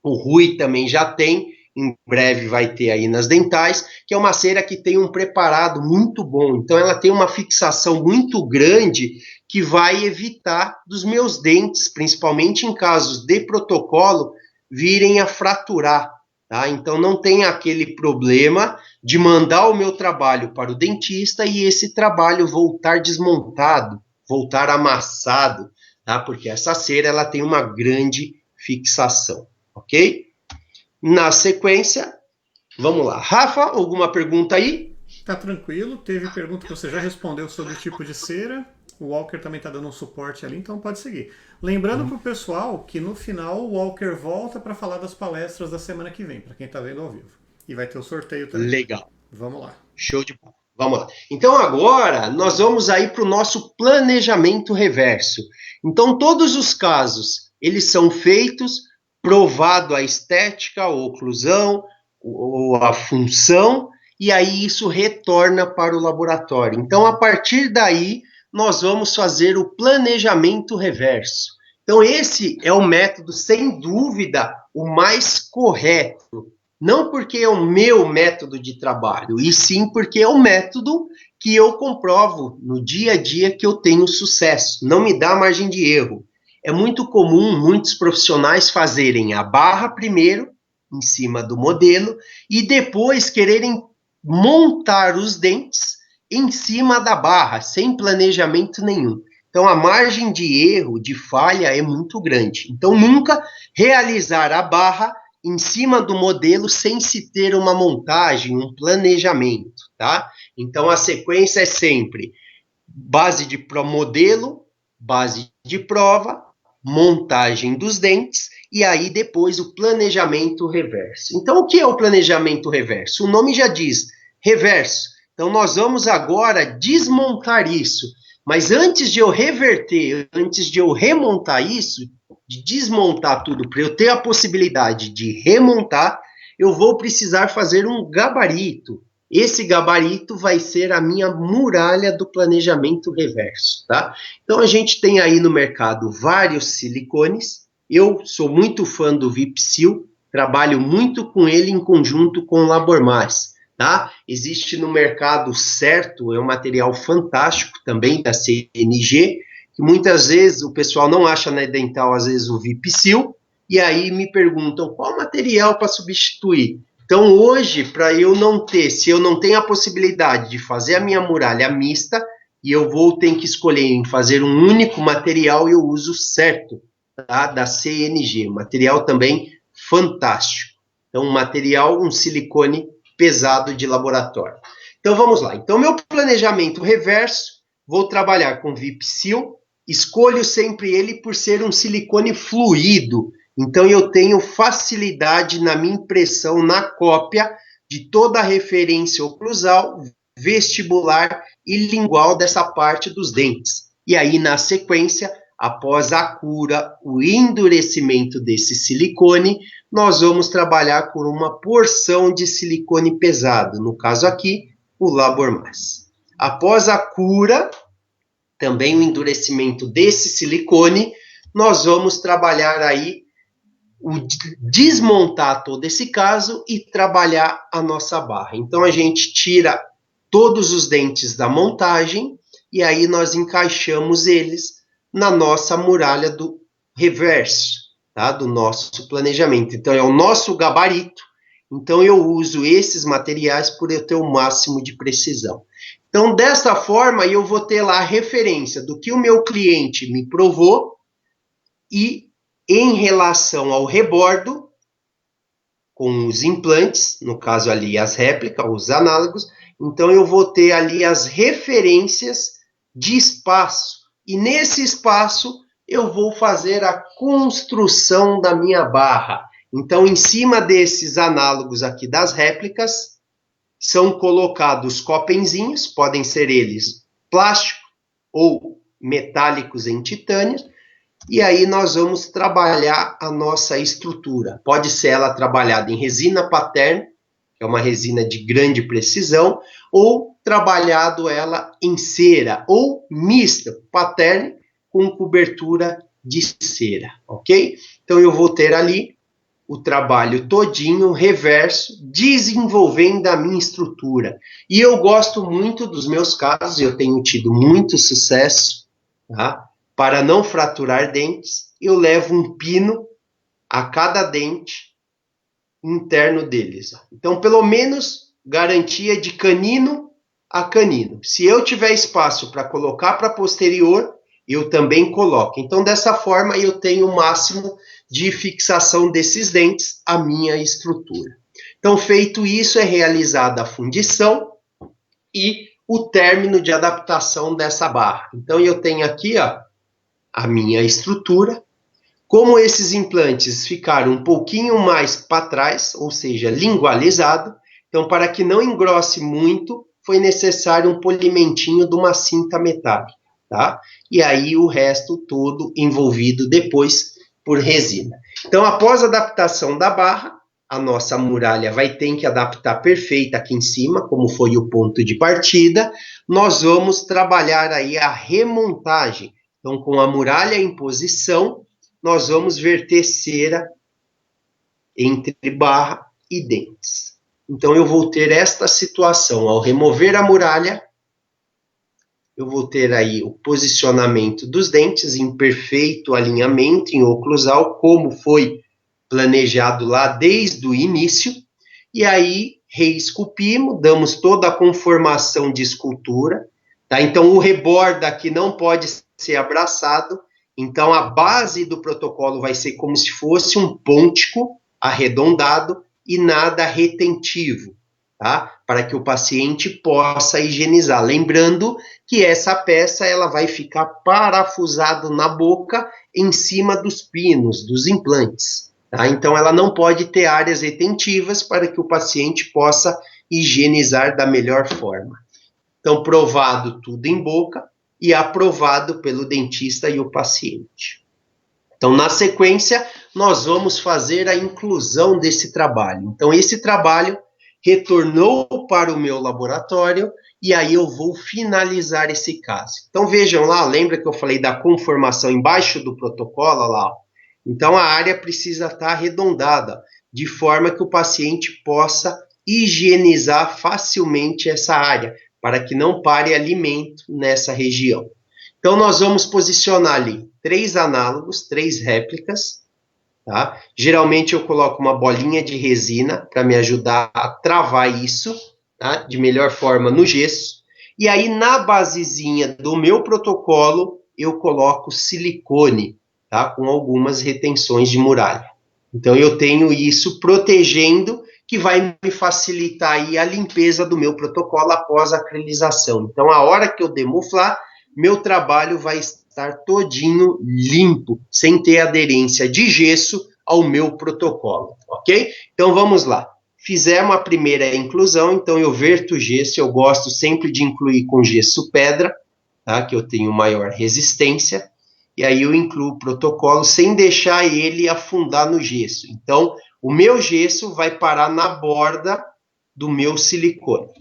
O Rui também já tem, em breve vai ter aí nas dentais, que é uma cera que tem um preparado muito bom. Então ela tem uma fixação muito grande que vai evitar dos meus dentes, principalmente em casos de protocolo, virem a fraturar. Tá? Então não tem aquele problema de mandar o meu trabalho para o dentista e esse trabalho voltar desmontado, voltar amassado, tá? Porque essa cera ela tem uma grande fixação, ok? Na sequência, vamos lá. Rafa, alguma pergunta aí? Tá tranquilo, teve pergunta que você já respondeu sobre o tipo de cera. O Walker também está dando um suporte ali, então pode seguir. Lembrando para o pessoal que no final o Walker volta para falar das palestras da semana que vem, para quem está vendo ao vivo. E vai ter o sorteio também. Legal. Vamos lá. Show de bola. Vamos lá. Então agora nós vamos aí para o nosso planejamento reverso. Então todos os casos, eles são feitos, provado a estética, a oclusão, ou a função, e aí isso retorna para o laboratório. Então a partir daí nós vamos fazer o planejamento reverso. Então esse é o método, sem dúvida, o mais correto. Não porque é o meu método de trabalho, e sim porque é o método que eu comprovo no dia a dia que eu tenho sucesso. Não me dá margem de erro. É muito comum muitos profissionais fazerem a barra primeiro, em cima do modelo, e depois quererem montar os dentes em cima da barra, sem planejamento nenhum. Então, a margem de erro, de falha, é muito grande. Então, nunca realizar a barra em cima do modelo sem se ter uma montagem, um planejamento, tá? Então, a sequência é sempre base de modelo, base de prova, montagem dos dentes e aí depois o planejamento reverso. Então, o que é o planejamento reverso? O nome já diz, reverso. Então, nós vamos agora desmontar isso. Mas antes de eu reverter, antes de eu remontar isso, de desmontar tudo, para eu ter a possibilidade de remontar, eu vou precisar fazer um gabarito. Esse gabarito vai ser a minha muralha do planejamento reverso, tá? Então, a gente tem aí no mercado vários silicones. Eu sou muito fã do Vipsil, trabalho muito com ele em conjunto com o Labormaz. Tá? Existe no mercado certo, é um material fantástico também da CNG, que muitas vezes o pessoal não acha na dental, às vezes, o Vipsil, e aí me perguntam qual material para substituir. Então, hoje, para eu não ter, se eu não tenho a possibilidade de fazer a minha muralha mista, e eu vou ter que escolher em fazer um único material, eu uso o certo, tá? Da CNG, material também fantástico. Então, um material, um silicone pesado de laboratório. Então, vamos lá. Então, meu planejamento reverso, vou trabalhar com Vipsil, escolho sempre ele por ser um silicone fluido. Então, eu tenho facilidade na minha impressão, na cópia de toda a referência oclusal, vestibular e lingual dessa parte dos dentes. E aí, na sequência, após a cura, o endurecimento desse silicone, nós vamos trabalhar com uma porção de silicone pesado, no caso aqui, o Labormaz. Após a cura, também o endurecimento desse silicone, nós vamos trabalhar aí, desmontar todo esse caso e trabalhar a nossa barra. Então, a gente tira todos os dentes da montagem e aí nós encaixamos eles na nossa muralha do reverso, tá? Do nosso planejamento. Então, é o nosso gabarito. Então, eu uso esses materiais por eu ter o máximo de precisão. Então, dessa forma, eu vou ter lá a referência do que o meu cliente me provou e, em relação ao rebordo, com os implantes, no caso ali as réplicas, os análogos, então eu vou ter ali as referências de espaço. E nesse espaço, eu vou fazer a construção da minha barra. Então, em cima desses análogos aqui das réplicas, são colocados copenzinhos, podem ser eles plástico ou metálicos em titânio, e aí nós vamos trabalhar a nossa estrutura. Pode ser ela trabalhada em resina pattern, que é uma resina de grande precisão, ou trabalhado ela em cera, ou mista, pattern, com cobertura de cera, ok? Então eu vou ter ali o trabalho todinho, reverso, desenvolvendo a minha estrutura. E eu gosto muito dos meus casos, eu tenho tido muito sucesso, tá? Para não fraturar dentes, eu levo um pino a cada dente interno deles. Então, pelo menos, garantia de canino a canino. Se eu tiver espaço para colocar para posterior, eu também coloco. Então, dessa forma, eu tenho o máximo de fixação desses dentes à minha estrutura. Então, feito isso, é realizada a fundição e o término de adaptação dessa barra. Então, eu tenho aqui a minha estrutura. Como esses implantes ficaram um pouquinho mais para trás, ou seja, lingualizado, então, para que não engrosse muito, foi necessário um polimentinho de uma cinta metálica, tá? E aí o resto todo envolvido depois por resina. Então, após a adaptação da barra, a nossa muralha vai ter que adaptar perfeita aqui em cima, como foi o ponto de partida. Nós vamos trabalhar aí a remontagem. Então, com a muralha em posição, nós vamos verter cera entre barra e dentes. Então, eu vou ter esta situação. Ao remover a muralha, eu vou ter aí o posicionamento dos dentes em perfeito alinhamento, em oclusal, como foi planejado lá desde o início. E aí, reesculpimos, damos toda a conformação de escultura. Tá? Então, o reborda aqui não pode ser abraçado. Então, a base do protocolo vai ser como se fosse um pôntico arredondado e nada retentivo, tá? Para que o paciente possa higienizar. Lembrando que essa peça ela vai ficar parafusada na boca em cima dos pinos, dos implantes. Tá? Então, ela não pode ter áreas retentivas para que o paciente possa higienizar da melhor forma. Então, provado tudo em boca e aprovado pelo dentista e o paciente. Então, na sequência, nós vamos fazer a inclusão desse trabalho. Então, esse trabalho retornou para o meu laboratório e aí eu vou finalizar esse caso. Então, vejam lá, lembra que eu falei da conformação embaixo do protocolo lá? Então, a área precisa estar arredondada, de forma que o paciente possa higienizar facilmente essa área, para que não pare alimento nessa região. Então, nós vamos posicionar ali 3 análogos, 3 réplicas, tá? Geralmente eu coloco uma bolinha de resina para me ajudar a travar isso, tá? De melhor forma no gesso. E aí, na basezinha do meu protocolo, eu coloco silicone, tá? Com algumas retenções de muralha. Então, eu tenho isso protegendo, que vai me facilitar aí a limpeza do meu protocolo após a acrilização. Então, a hora que eu demuflar, meu trabalho vai estar todinho limpo, sem ter aderência de gesso ao meu protocolo, ok? Então, vamos lá. Fizemos a primeira inclusão, então eu verto o gesso, eu gosto sempre de incluir com gesso pedra, tá? Que eu tenho maior resistência, e aí eu incluo o protocolo sem deixar ele afundar no gesso. Então, o meu gesso vai parar na borda do meu silicone.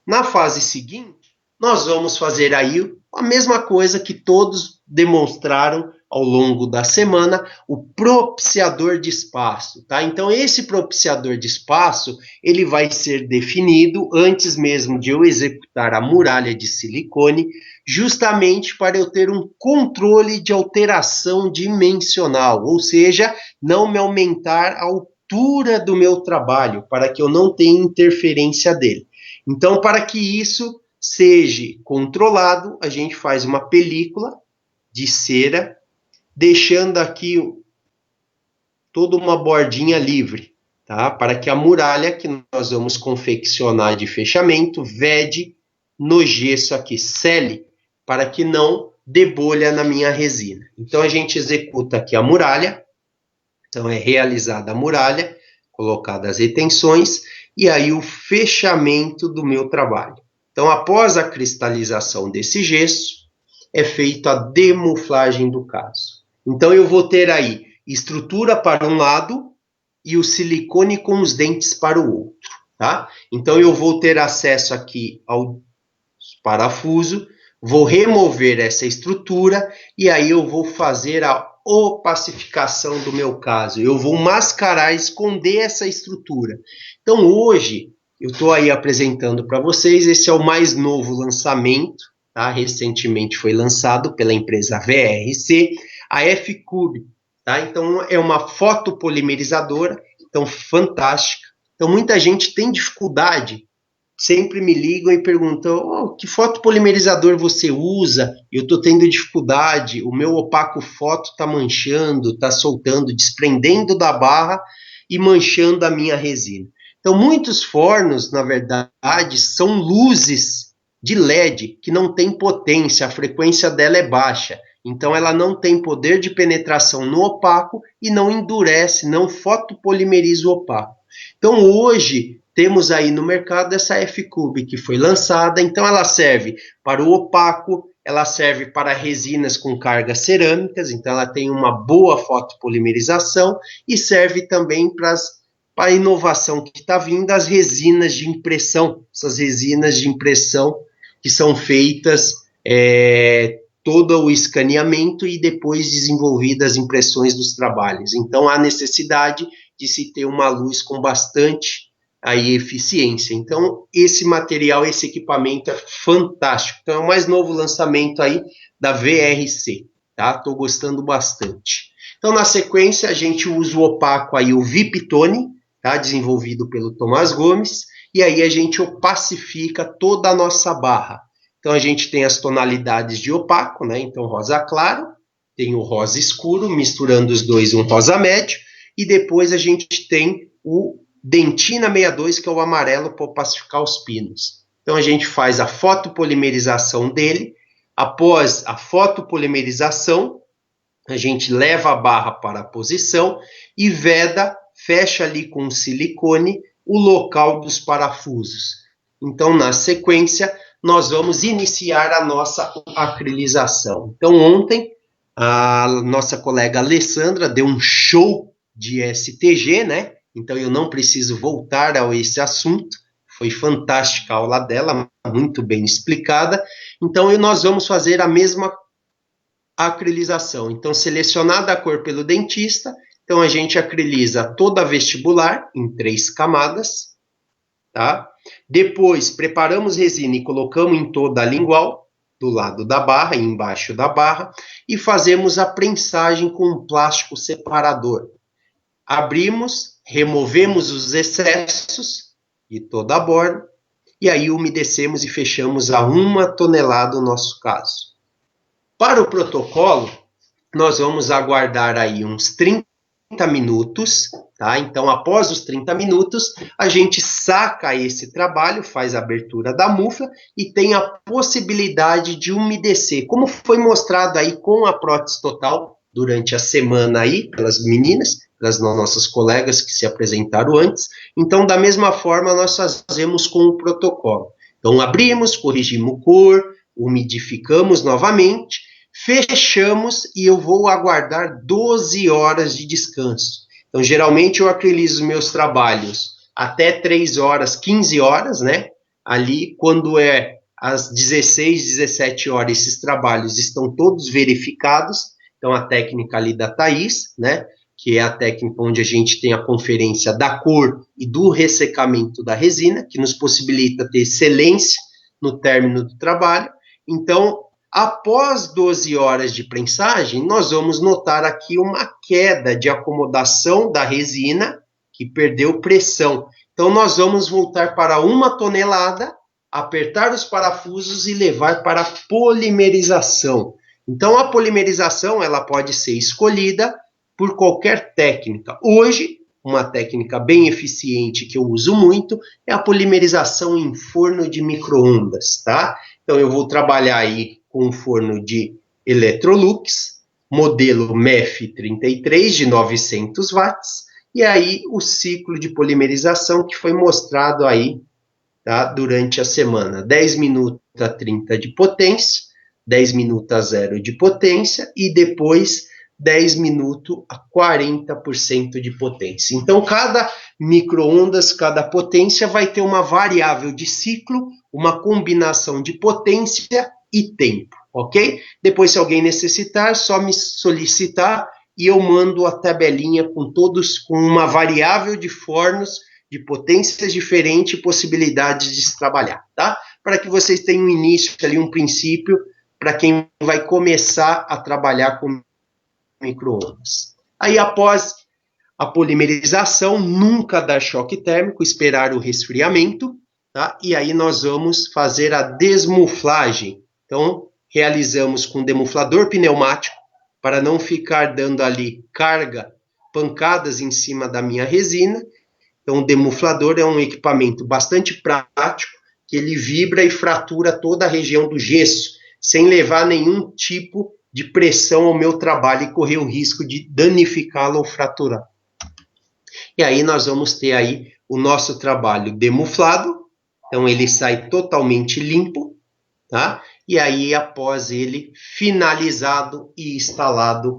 Na fase seguinte, nós vamos fazer aí a mesma coisa que todos demonstraram ao longo da semana, o propiciador de espaço, tá? Então, esse propiciador de espaço, ele vai ser definido antes mesmo de eu executar a muralha de silicone, justamente para eu ter um controle de alteração dimensional, ou seja, não me aumentar a altura do meu trabalho, para que eu não tenha interferência dele. Então, para que isso seja controlado, a gente faz uma película de cera, deixando aqui toda uma bordinha livre, tá? Para que a muralha que nós vamos confeccionar de fechamento vede no gesso aqui, sele, para que não debolha na minha resina. Então, a gente executa aqui a muralha. Então, é realizada a muralha, colocadas as retenções, e aí o fechamento do meu trabalho. Então, após a cristalização desse gesso, é feita a demuflagem do caso. Então, eu vou ter aí estrutura para um lado e o silicone com os dentes para o outro, tá? Então, eu vou ter acesso aqui ao parafuso, vou remover essa estrutura e aí eu vou fazer a opacificação do meu caso. Eu vou mascarar, esconder essa estrutura. Então, hoje, eu estou aí apresentando para vocês, esse é o mais novo lançamento, tá? Recentemente foi lançado pela empresa VRC, a F-Cube, tá? Então, é uma fotopolimerizadora, então, fantástica. Então, muita gente tem dificuldade, sempre me ligam e perguntam, que fotopolimerizador você usa? Eu estou tendo dificuldade, o meu opaco foto está manchando, está soltando, desprendendo da barra e manchando a minha resina. Então, muitos fornos, na verdade, são luzes de LED que não tem potência, a frequência dela é baixa. Então, ela não tem poder de penetração no opaco e não endurece, não fotopolimeriza o opaco. Então, hoje, temos aí no mercado essa F-Cube que foi lançada, então ela serve para o opaco, ela serve para resinas com cargas cerâmicas, então ela tem uma boa fotopolimerização e serve também para a inovação que está vindo, as resinas de impressão, essas resinas de impressão que são feitas todo o escaneamento e depois desenvolvidas as impressões dos trabalhos. Então há necessidade de se ter uma luz com bastante aí eficiência. Então, esse material, esse equipamento é fantástico. Então, é o mais novo lançamento aí da VRC, tá? Estou gostando bastante. Então, na sequência, a gente usa o opaco aí, o Viptone, tá? Desenvolvido pelo Tomás Gomes, e aí a gente opacifica toda a nossa barra. Então, a gente tem as tonalidades de opaco, né? Então, rosa claro, tem o rosa escuro, misturando os dois, um rosa médio, e depois a gente tem o Dentina 62, que é o amarelo para opacificar os pinos. Então, a gente faz a fotopolimerização dele. Após a fotopolimerização, a gente leva a barra para a posição e veda, fecha ali com silicone o local dos parafusos. Então, na sequência, nós vamos iniciar a nossa acrilização. Então, ontem, a nossa colega Alessandra deu um show de STG, né? Então, eu não preciso voltar a esse assunto, foi fantástica a aula dela, muito bem explicada. Então, nós vamos fazer a mesma acrilização. Então, selecionada a cor pelo dentista, então a gente acriliza toda a vestibular em 3 camadas, tá? Depois, preparamos resina e colocamos em toda a lingual, do lado da barra e embaixo da barra, e fazemos a prensagem com um plástico separador. Abrimos, removemos os excessos de toda a borda e aí umedecemos e fechamos a 1 tonelada o nosso caso. Para o protocolo, nós vamos aguardar aí uns 30 minutos, tá? Então, após os 30 minutos, a gente saca esse trabalho, faz a abertura da mufla e tem a possibilidade de umedecer, como foi mostrado aí com a prótese total durante a semana aí, pelas meninas, das nossas colegas que se apresentaram antes. Então, da mesma forma, nós fazemos com o protocolo. Então, abrimos, corrigimos cor, umidificamos novamente, fechamos e eu vou aguardar 12 horas de descanso. Então, geralmente, eu acrilizo meus trabalhos até 3 horas, 15 horas, né? Ali, quando é às 16, 17 horas, esses trabalhos estão todos verificados. Então, a técnica ali da Thaís, né? Que é a técnica onde a gente tem a conferência da cor e do ressecamento da resina, que nos possibilita ter excelência no término do trabalho. Então, após 12 horas de prensagem, nós vamos notar aqui uma queda de acomodação da resina, que perdeu pressão. Então, nós vamos voltar para 1 tonelada, apertar os parafusos e levar para a polimerização. Então, a polimerização ela pode ser escolhida por qualquer técnica. Hoje, uma técnica bem eficiente que eu uso muito é a polimerização em forno de micro-ondas, tá? Então, eu vou trabalhar aí com um forno de Electrolux, modelo MEF33 de 900 watts, e aí o ciclo de polimerização que foi mostrado aí, tá? Durante a semana. 10 minutos a 30 de potência, 10 minutos a 0 de potência, e depois 10 minutos a 40% de potência. Então, cada micro-ondas, cada potência vai ter uma variável de ciclo, uma combinação de potência e tempo, ok? Depois, se alguém necessitar, só me solicitar e eu mando a tabelinha com todos, com uma variável de fornos, de potências diferentes e possibilidades de se trabalhar, tá? Para que vocês tenham um início ali, um princípio, para quem vai começar a trabalhar com micro-ondas. Aí, após a polimerização, nunca dar choque térmico, esperar o resfriamento, tá? E aí nós vamos fazer a desmuflagem. Então, realizamos com demuflador pneumático, para não ficar dando ali carga, pancadas em cima da minha resina. Então, o demuflador é um equipamento bastante prático, que ele vibra e fratura toda a região do gesso, sem levar nenhum tipo de pressão ao meu trabalho e correr o risco de danificá-lo ou fraturar. E aí nós vamos ter aí o nosso trabalho demuflado, então ele sai totalmente limpo, tá? E aí após ele finalizado e instalado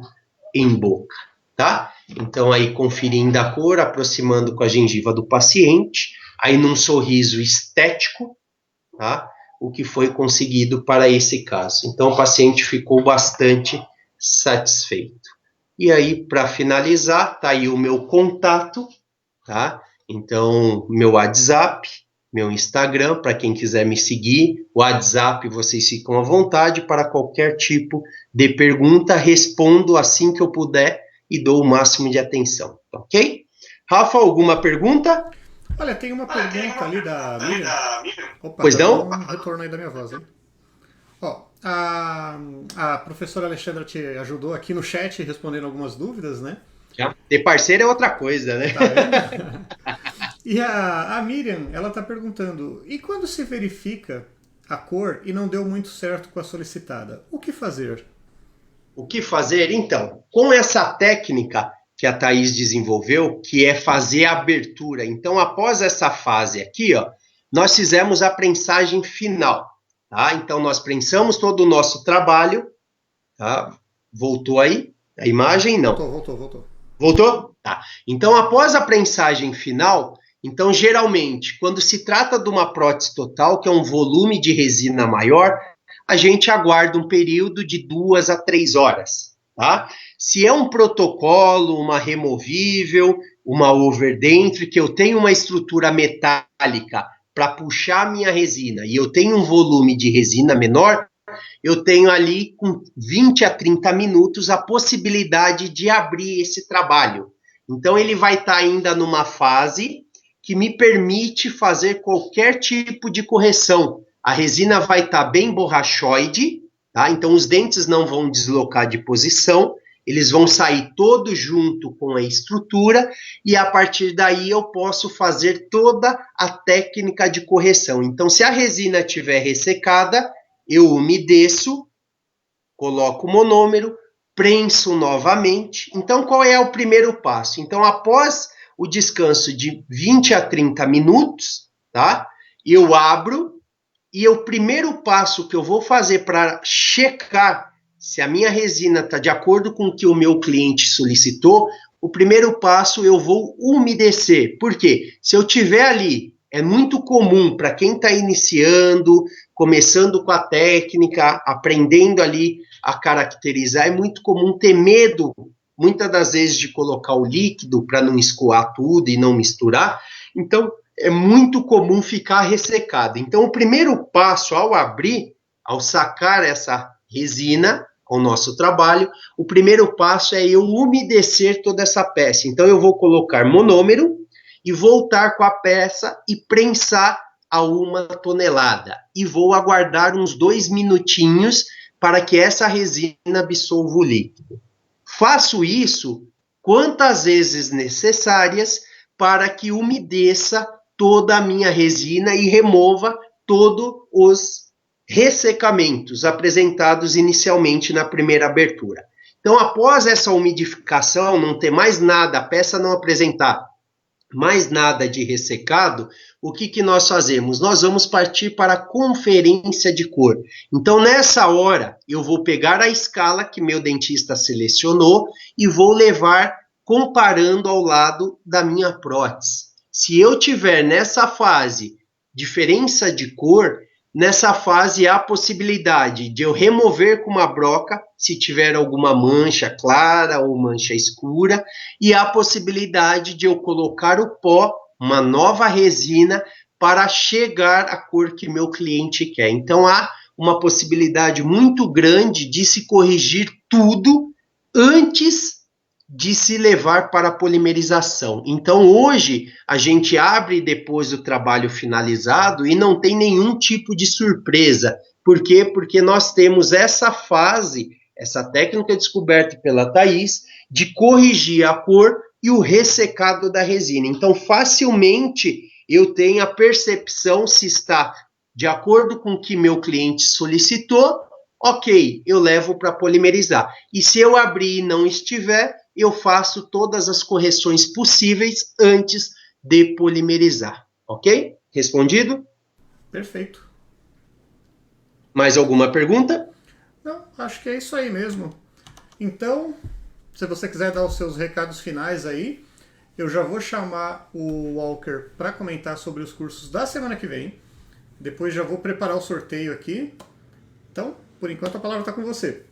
em boca, tá? Então aí conferindo a cor, aproximando com a gengiva do paciente, aí num sorriso estético, tá? O que foi conseguido para esse caso. Então o paciente ficou bastante satisfeito. E aí, para finalizar, tá aí o meu contato, tá? Então, meu WhatsApp, meu Instagram, para quem quiser me seguir, o WhatsApp, vocês ficam à vontade para qualquer tipo de pergunta, respondo assim que eu puder e dou o máximo de atenção, ok? Rafa, alguma pergunta? Olha, tem uma pergunta ali da Miriam. Opa, pois não? Um retorno aí da minha voz, hein? Ó, a professora Alexandra te ajudou aqui no chat respondendo algumas dúvidas, né? Já. Ter parceiro é outra coisa, né? Tá vendo? E a Miriam, ela tá perguntando, e quando se verifica a cor e não deu muito certo com a solicitada, o que fazer? O que fazer? Então, com essa técnica que a Thaís desenvolveu, que é fazer a abertura. Então, após essa fase aqui, ó, nós fizemos a prensagem final. Tá? Então, nós prensamos todo o nosso trabalho. Tá? Voltou aí a imagem? Não. Voltou. Voltou? Tá. Então, após a prensagem final, então, geralmente, quando se trata de uma prótese total, que é um volume de resina maior, a gente aguarda um período de 2 a 3 horas. Tá? Se é um protocolo, uma removível, uma overdentry, que eu tenho uma estrutura metálica para puxar a minha resina e eu tenho um volume de resina menor, eu tenho ali com 20 a 30 minutos a possibilidade de abrir esse trabalho. Então ele vai estar ainda numa fase que me permite fazer qualquer tipo de correção. A resina vai estar bem borrachoide, tá? Então os dentes não vão deslocar de posição, eles vão sair todos junto com a estrutura e a partir daí eu posso fazer toda a técnica de correção. Então, se a resina estiver ressecada, eu umedeço, coloco o monômero, prenso novamente. Então, qual é o primeiro passo? Então, após o descanso de 20 a 30 minutos, tá? Eu abro e o primeiro passo que eu vou fazer para checar se a minha resina está de acordo com o que o meu cliente solicitou, o primeiro passo eu vou umedecer. Por quê? Se eu tiver ali, é muito comum para quem está iniciando, começando com a técnica, aprendendo ali a caracterizar, é muito comum ter medo, muitas das vezes, de colocar o líquido para não escoar tudo e não misturar. Então, é muito comum ficar ressecado. Então, o primeiro passo ao abrir, ao sacar essa resina, ao nosso trabalho, o primeiro passo é eu umedecer toda essa peça. Então, eu vou colocar monômero e voltar com a peça e prensar a 1 tonelada. E vou aguardar uns 2 minutinhos para que essa resina absorva o líquido. Faço isso quantas vezes necessárias para que umedeça toda a minha resina e remova todos os ressecamentos apresentados inicialmente na primeira abertura. Então, após essa umidificação, não ter mais nada, a peça não apresentar mais nada de ressecado, o que nós fazemos? Nós vamos partir para a conferência de cor. Então, nessa hora, eu vou pegar a escala que meu dentista selecionou e vou levar comparando ao lado da minha prótese. Se eu tiver nessa fase diferença de cor, nessa fase há a possibilidade de eu remover com uma broca, se tiver alguma mancha clara ou mancha escura, e há a possibilidade de eu colocar o pó, uma nova resina, para chegar à cor que meu cliente quer. Então há uma possibilidade muito grande de se corrigir tudo antes de se levar para a polimerização. Então, hoje, a gente abre depois do trabalho finalizado e não tem nenhum tipo de surpresa. Por quê? Porque nós temos essa fase, essa técnica descoberta pela Thaís, de corrigir a cor e o ressecado da resina. Então, facilmente, eu tenho a percepção se está de acordo com o que meu cliente solicitou, ok, eu levo para polimerizar. E se eu abrir e não estiver, eu faço todas as correções possíveis antes de polimerizar, ok? Respondido? Perfeito. Mais alguma pergunta? Não, acho que é isso aí mesmo. Então, se você quiser dar os seus recados finais aí, eu já vou chamar o Walker para comentar sobre os cursos da semana que vem. Depois já vou preparar o sorteio aqui. Então, por enquanto a palavra está com você.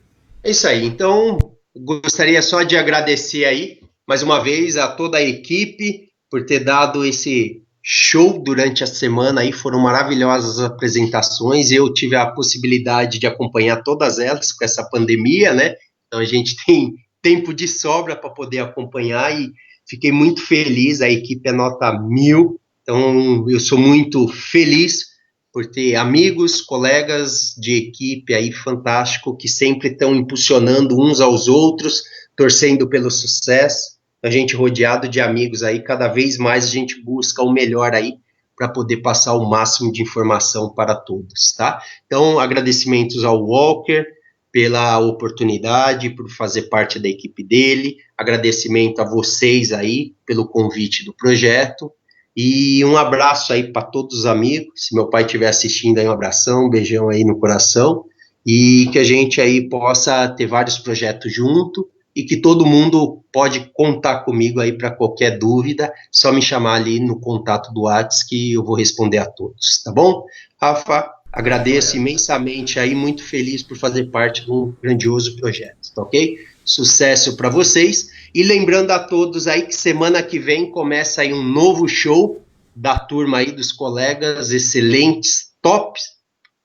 É isso aí. Então, gostaria só de agradecer aí, mais uma vez, a toda a equipe por ter dado esse show durante a semana. Aí foram maravilhosas as apresentações. Eu tive a possibilidade de acompanhar todas elas com essa pandemia, né? Então, a gente tem tempo de sobra para poder acompanhar e fiquei muito feliz. A equipe é nota 1000. Então, eu sou muito feliz por ter amigos, colegas de equipe aí fantástico, que sempre estão impulsionando uns aos outros, torcendo pelo sucesso. A gente rodeado de amigos aí, cada vez mais a gente busca o melhor aí, para poder passar o máximo de informação para todos, tá? Então, agradecimentos ao Walker pela oportunidade, por fazer parte da equipe dele, agradecimento a vocês aí pelo convite do projeto, e um abraço aí para todos os amigos. Se meu pai estiver assistindo aí, um abração, um beijão aí no coração, e que a gente aí possa ter vários projetos junto, e que todo mundo pode contar comigo aí para qualquer dúvida, só me chamar ali no contato do WhatsApp que eu vou responder a todos, tá bom? Rafa, agradeço imensamente aí, muito feliz por fazer parte de um grandioso projeto, tá ok? Sucesso para vocês. E lembrando a todos aí que semana que vem começa aí um novo show da turma aí dos colegas excelentes, tops,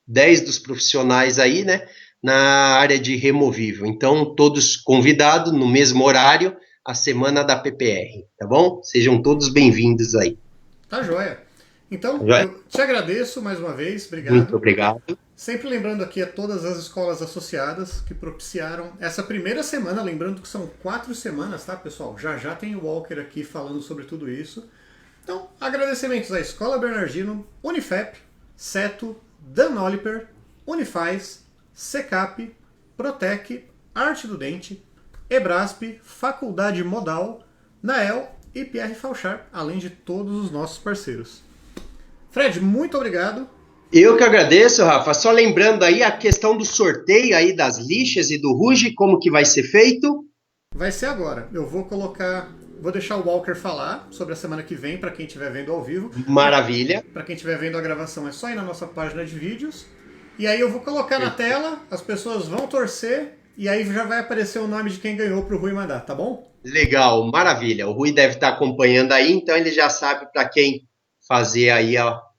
10 dos profissionais aí, né, na área de removível. Então, todos convidados no mesmo horário, a semana da PPR, tá bom? Sejam todos bem-vindos aí. Tá joia. Então, eu te agradeço mais uma vez, obrigado. Muito obrigado. Sempre lembrando aqui a todas as escolas associadas que propiciaram essa primeira semana, lembrando que são 4 semanas, tá, pessoal? Já tem o Walker aqui falando sobre tudo isso. Então, agradecimentos à Escola Bernardino, Unifep, Seto, Dan Oliper, Unifaz, Secap, Protec, Arte do Dente, Ebrasp, Faculdade Modal, Nael e Pierre Fauchar, além de todos os nossos parceiros. Fred, muito obrigado. Eu que agradeço, Rafa. Só lembrando aí a questão do sorteio aí das lixas e do Ruge, como que vai ser feito? Vai ser agora. Eu vou deixar o Walker falar sobre a semana que vem, para quem estiver vendo ao vivo. Maravilha. Para quem estiver vendo a gravação, é só ir na nossa página de vídeos. E aí eu vou colocar na tela, as pessoas vão torcer, e aí já vai aparecer o nome de quem ganhou para o Rui mandar, tá bom? Legal, maravilha. O Rui deve estar acompanhando aí, então ele já sabe para quem fazer aí,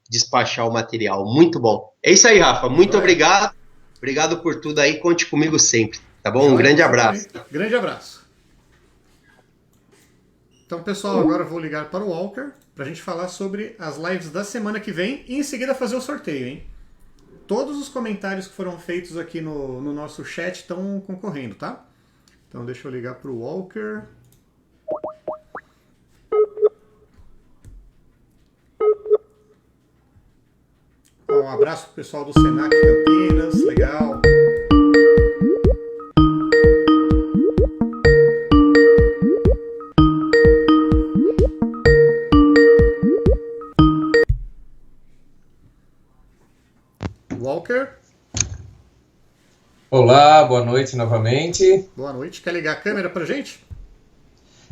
despachar o material. Muito bom. É isso aí, Rafa. Muito obrigado. Obrigado por tudo aí. Conte comigo sempre, tá bom? Um grande abraço. Grande abraço. Então, pessoal, agora eu vou ligar para o Walker para a gente falar sobre as lives da semana que vem e em seguida fazer o sorteio, hein? Todos os comentários que foram feitos aqui no nosso chat estão concorrendo, tá? Então deixa eu ligar para o Walker. Um abraço pro pessoal do Senac Campinas, legal. Walker. Olá, boa noite novamente. Boa noite. Quer ligar a câmera pra gente?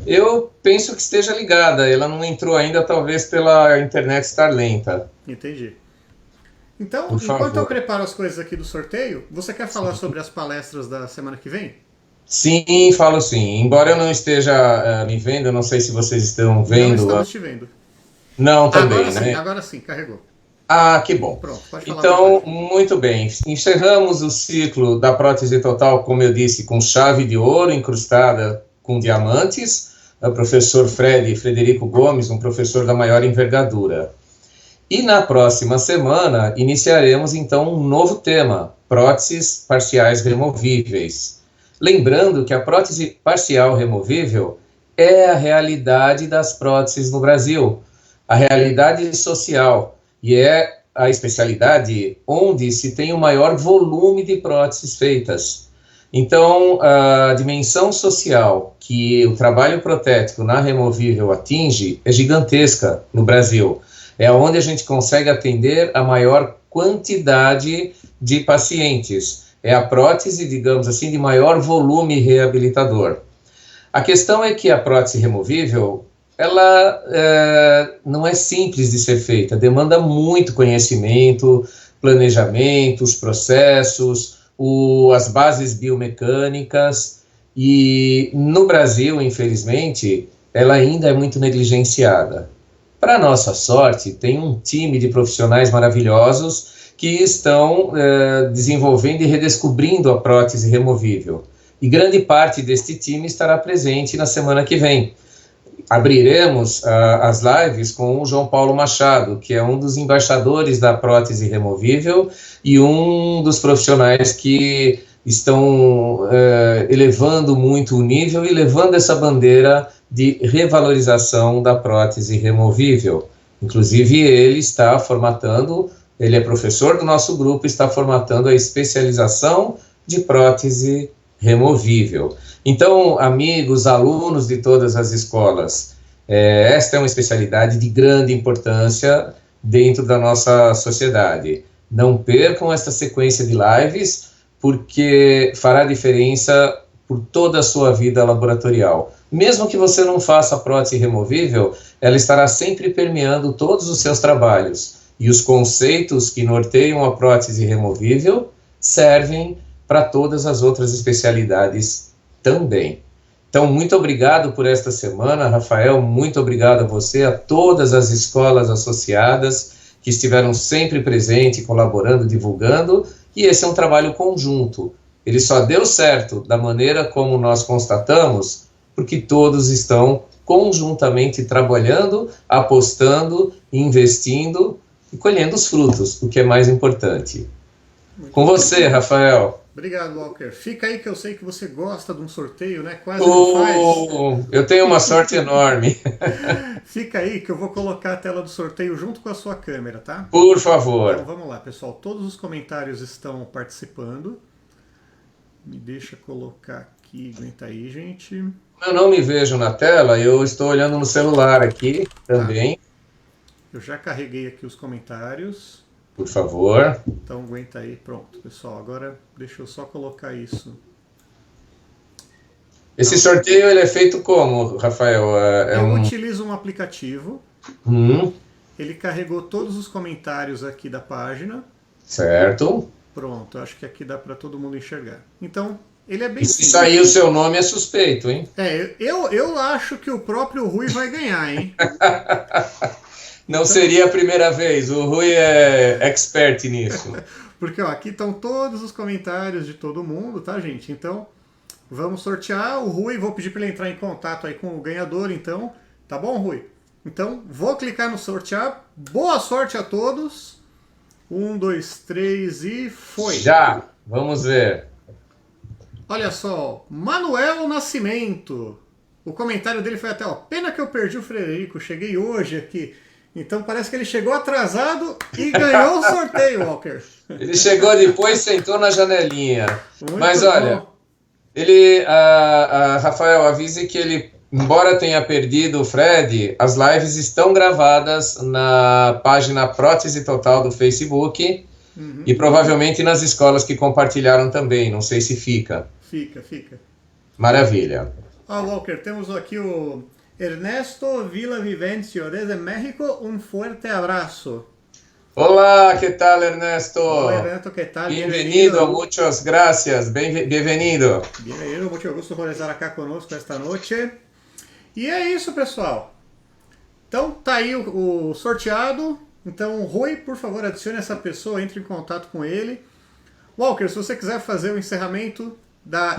Eu penso que esteja ligada. Ela não entrou ainda, talvez pela internet estar lenta. Entendi. Então, Por enquanto favor. eu preparo as coisas aqui do sorteio, você quer falar sobre as palestras da semana que vem? Sim, falo sim. Embora eu não esteja me vendo, eu não sei se vocês estão Não vendo. estamos te vendo. Não, também, né? Agora sim, carregou. Ah, que bom. Pronto, pode falar. Então, muito bem. Encerramos o ciclo da prótese total, como eu disse, com chave de ouro incrustada com diamantes. O professor Frederico Gomes, um professor da maior envergadura. E na próxima semana, iniciaremos então um novo tema, próteses parciais removíveis. Lembrando que a prótese parcial removível é a realidade das próteses no Brasil, a realidade social, e é a especialidade onde se tem o maior volume de próteses feitas. Então, a dimensão social que o trabalho protético na removível atinge é gigantesca no Brasil. É onde a gente consegue atender a maior quantidade de pacientes. É a prótese, digamos assim, de maior volume reabilitador. A questão é que a prótese removível, ela não é simples de ser feita, demanda muito conhecimento, planejamento, os processos, as bases biomecânicas, e no Brasil, infelizmente, ela ainda é muito negligenciada. Para nossa sorte, tem um time de profissionais maravilhosos que estão desenvolvendo e redescobrindo a prótese removível. E grande parte deste time estará presente na semana que vem. Abriremos as lives com o João Paulo Machado, que é um dos embaixadores da prótese removível e um dos profissionais que estão elevando muito o nível e levando essa bandeira de revalorização da prótese removível. Inclusive, ele está formatando, ele é professor do nosso grupo, está formatando a especialização de prótese removível. Então, amigos, alunos de todas as escolas, esta é uma especialidade de grande importância dentro da nossa sociedade. Não percam esta sequência de lives, porque fará diferença por toda a sua vida laboratorial. Mesmo que você não faça prótese removível, ela estará sempre permeando todos os seus trabalhos. E os conceitos que norteiam a prótese removível servem para todas as outras especialidades também. Então, muito obrigado por esta semana, Rafael, muito obrigado a você, a todas as escolas associadas que estiveram sempre presentes, colaborando, divulgando, e esse é um trabalho conjunto. Ele só deu certo da maneira como nós constatamos, porque todos estão conjuntamente trabalhando, apostando, investindo e colhendo os frutos, o que é mais importante. Com você, Rafael. Obrigado, Walker. Fica aí que eu sei que você gosta de um sorteio, né? Quase não faz. Eu tenho uma sorte enorme. Fica aí que eu vou colocar a tela do sorteio junto com a sua câmera, tá? Por favor. Então vamos lá, pessoal. Todos os comentários estão participando. Me deixa colocar aqui. Aguenta aí, gente. Eu não me vejo na tela, eu estou olhando no celular aqui também. Eu já carreguei aqui os comentários. Por favor. Então aguenta aí, pronto, pessoal. Agora deixa eu só colocar isso. Esse sorteio ele é feito como, Rafael? Eu utilizo um aplicativo. Ele carregou todos os comentários aqui da página. Certo. Pronto, acho que aqui dá para todo mundo enxergar. Então, ele é bem simples. E se sair o seu nome é suspeito, hein? Eu acho que o próprio Rui vai ganhar, hein? Não seria a primeira vez, o Rui é expert nisso. Porque ó, aqui estão todos os comentários de todo mundo, tá, gente? Então, vamos sortear o Rui, vou pedir para ele entrar em contato aí com o ganhador, então. Tá bom, Rui? Então, vou clicar no sortear. Boa sorte a todos. 1, 2, 3 e foi. Já, vamos ver. Olha só, Manuel Nascimento. O comentário dele foi até, ó, pena que eu perdi o Frederico, cheguei hoje aqui. Então parece que ele chegou atrasado e ganhou o sorteio, Walker. Ele chegou depois, sentou na janelinha. Muito Mas bom. olha, Rafael, avise que ele, embora tenha perdido o Fred, as lives estão gravadas na página Prótese Total do Facebook e provavelmente nas escolas que compartilharam também. Não sei se fica. Fica. Maravilha. Walker, temos aqui o Ernesto Villavicencio, desde México, um forte abraço. Olá, que tal, Ernesto? Hola, Ernesto, ¿qué tal? Bienvenido, muchas gracias. Bienvenido. Bienvenido, muito gusto por estar aqui conosco esta noite. E é isso, pessoal. Então, tá aí o sorteado. Então, Rui, por favor, adicione essa pessoa, entre em contato com ele. Walker, se você quiser fazer o encerramento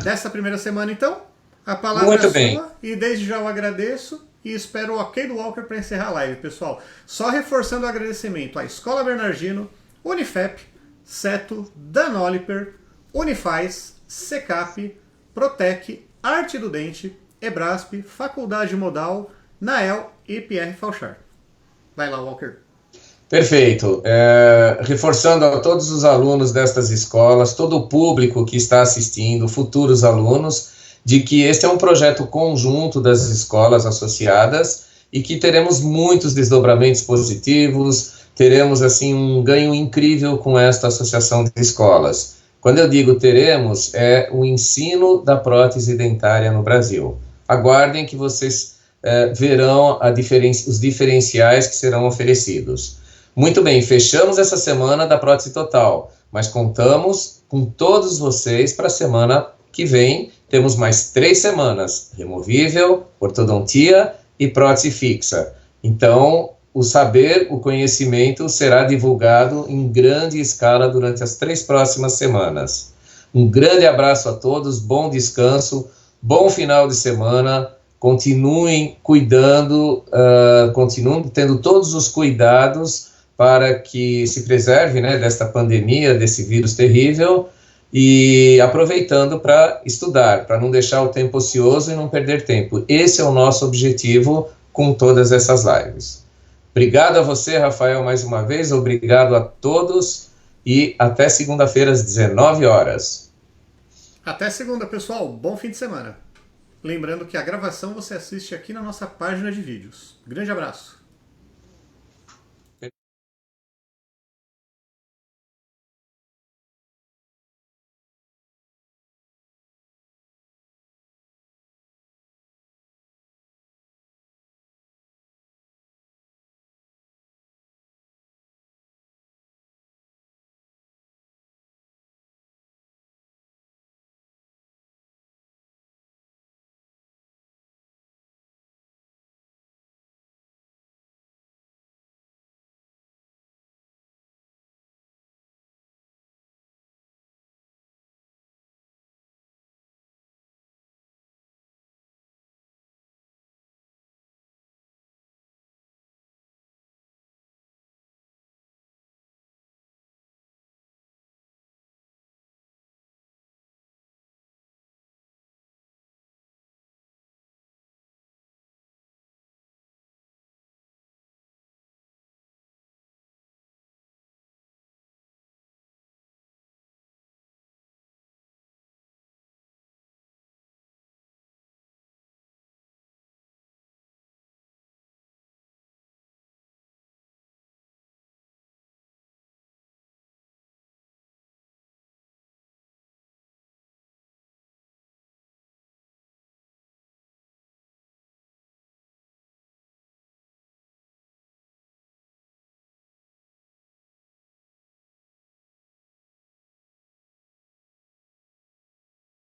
dessa primeira semana, então, a palavra Muito é bem. sua. E desde já eu agradeço e espero o ok do Walker para encerrar a live, pessoal. Só reforçando o agradecimento à Escola Bernardino, Unifep, Seto, Danoliper, Unifaz, Secap, Protec, Arte do Dente, Ebrasp, Faculdade Modal, Nael e Pierre Fauchard. Vai lá, Walker. Perfeito. Reforçando a todos os alunos destas escolas, todo o público que está assistindo, futuros alunos, de que este é um projeto conjunto das escolas associadas e que teremos muitos desdobramentos positivos, teremos assim um ganho incrível com esta associação de escolas. Quando eu digo teremos, é o ensino da prótese dentária no Brasil. Aguardem que vocês verão os diferenciais que serão oferecidos. Muito bem, fechamos essa semana da prótese total, mas contamos com todos vocês para a semana que vem. Temos mais 3 semanas, removível, ortodontia e prótese fixa. Então, o saber, o conhecimento será divulgado em grande escala durante as 3 próximas semanas. Um grande abraço a todos, bom descanso, bom final de semana, continuem cuidando, continuem tendo todos os cuidados para que se preserve, né, desta pandemia, desse vírus terrível, e aproveitando para estudar, para não deixar o tempo ocioso e não perder tempo. Esse é o nosso objetivo com todas essas lives. Obrigado a você, Rafael, mais uma vez, obrigado a todos e até segunda-feira às 19 horas. Até segunda, pessoal. Bom fim de semana. Lembrando que a gravação você assiste aqui na nossa página de vídeos. Grande abraço.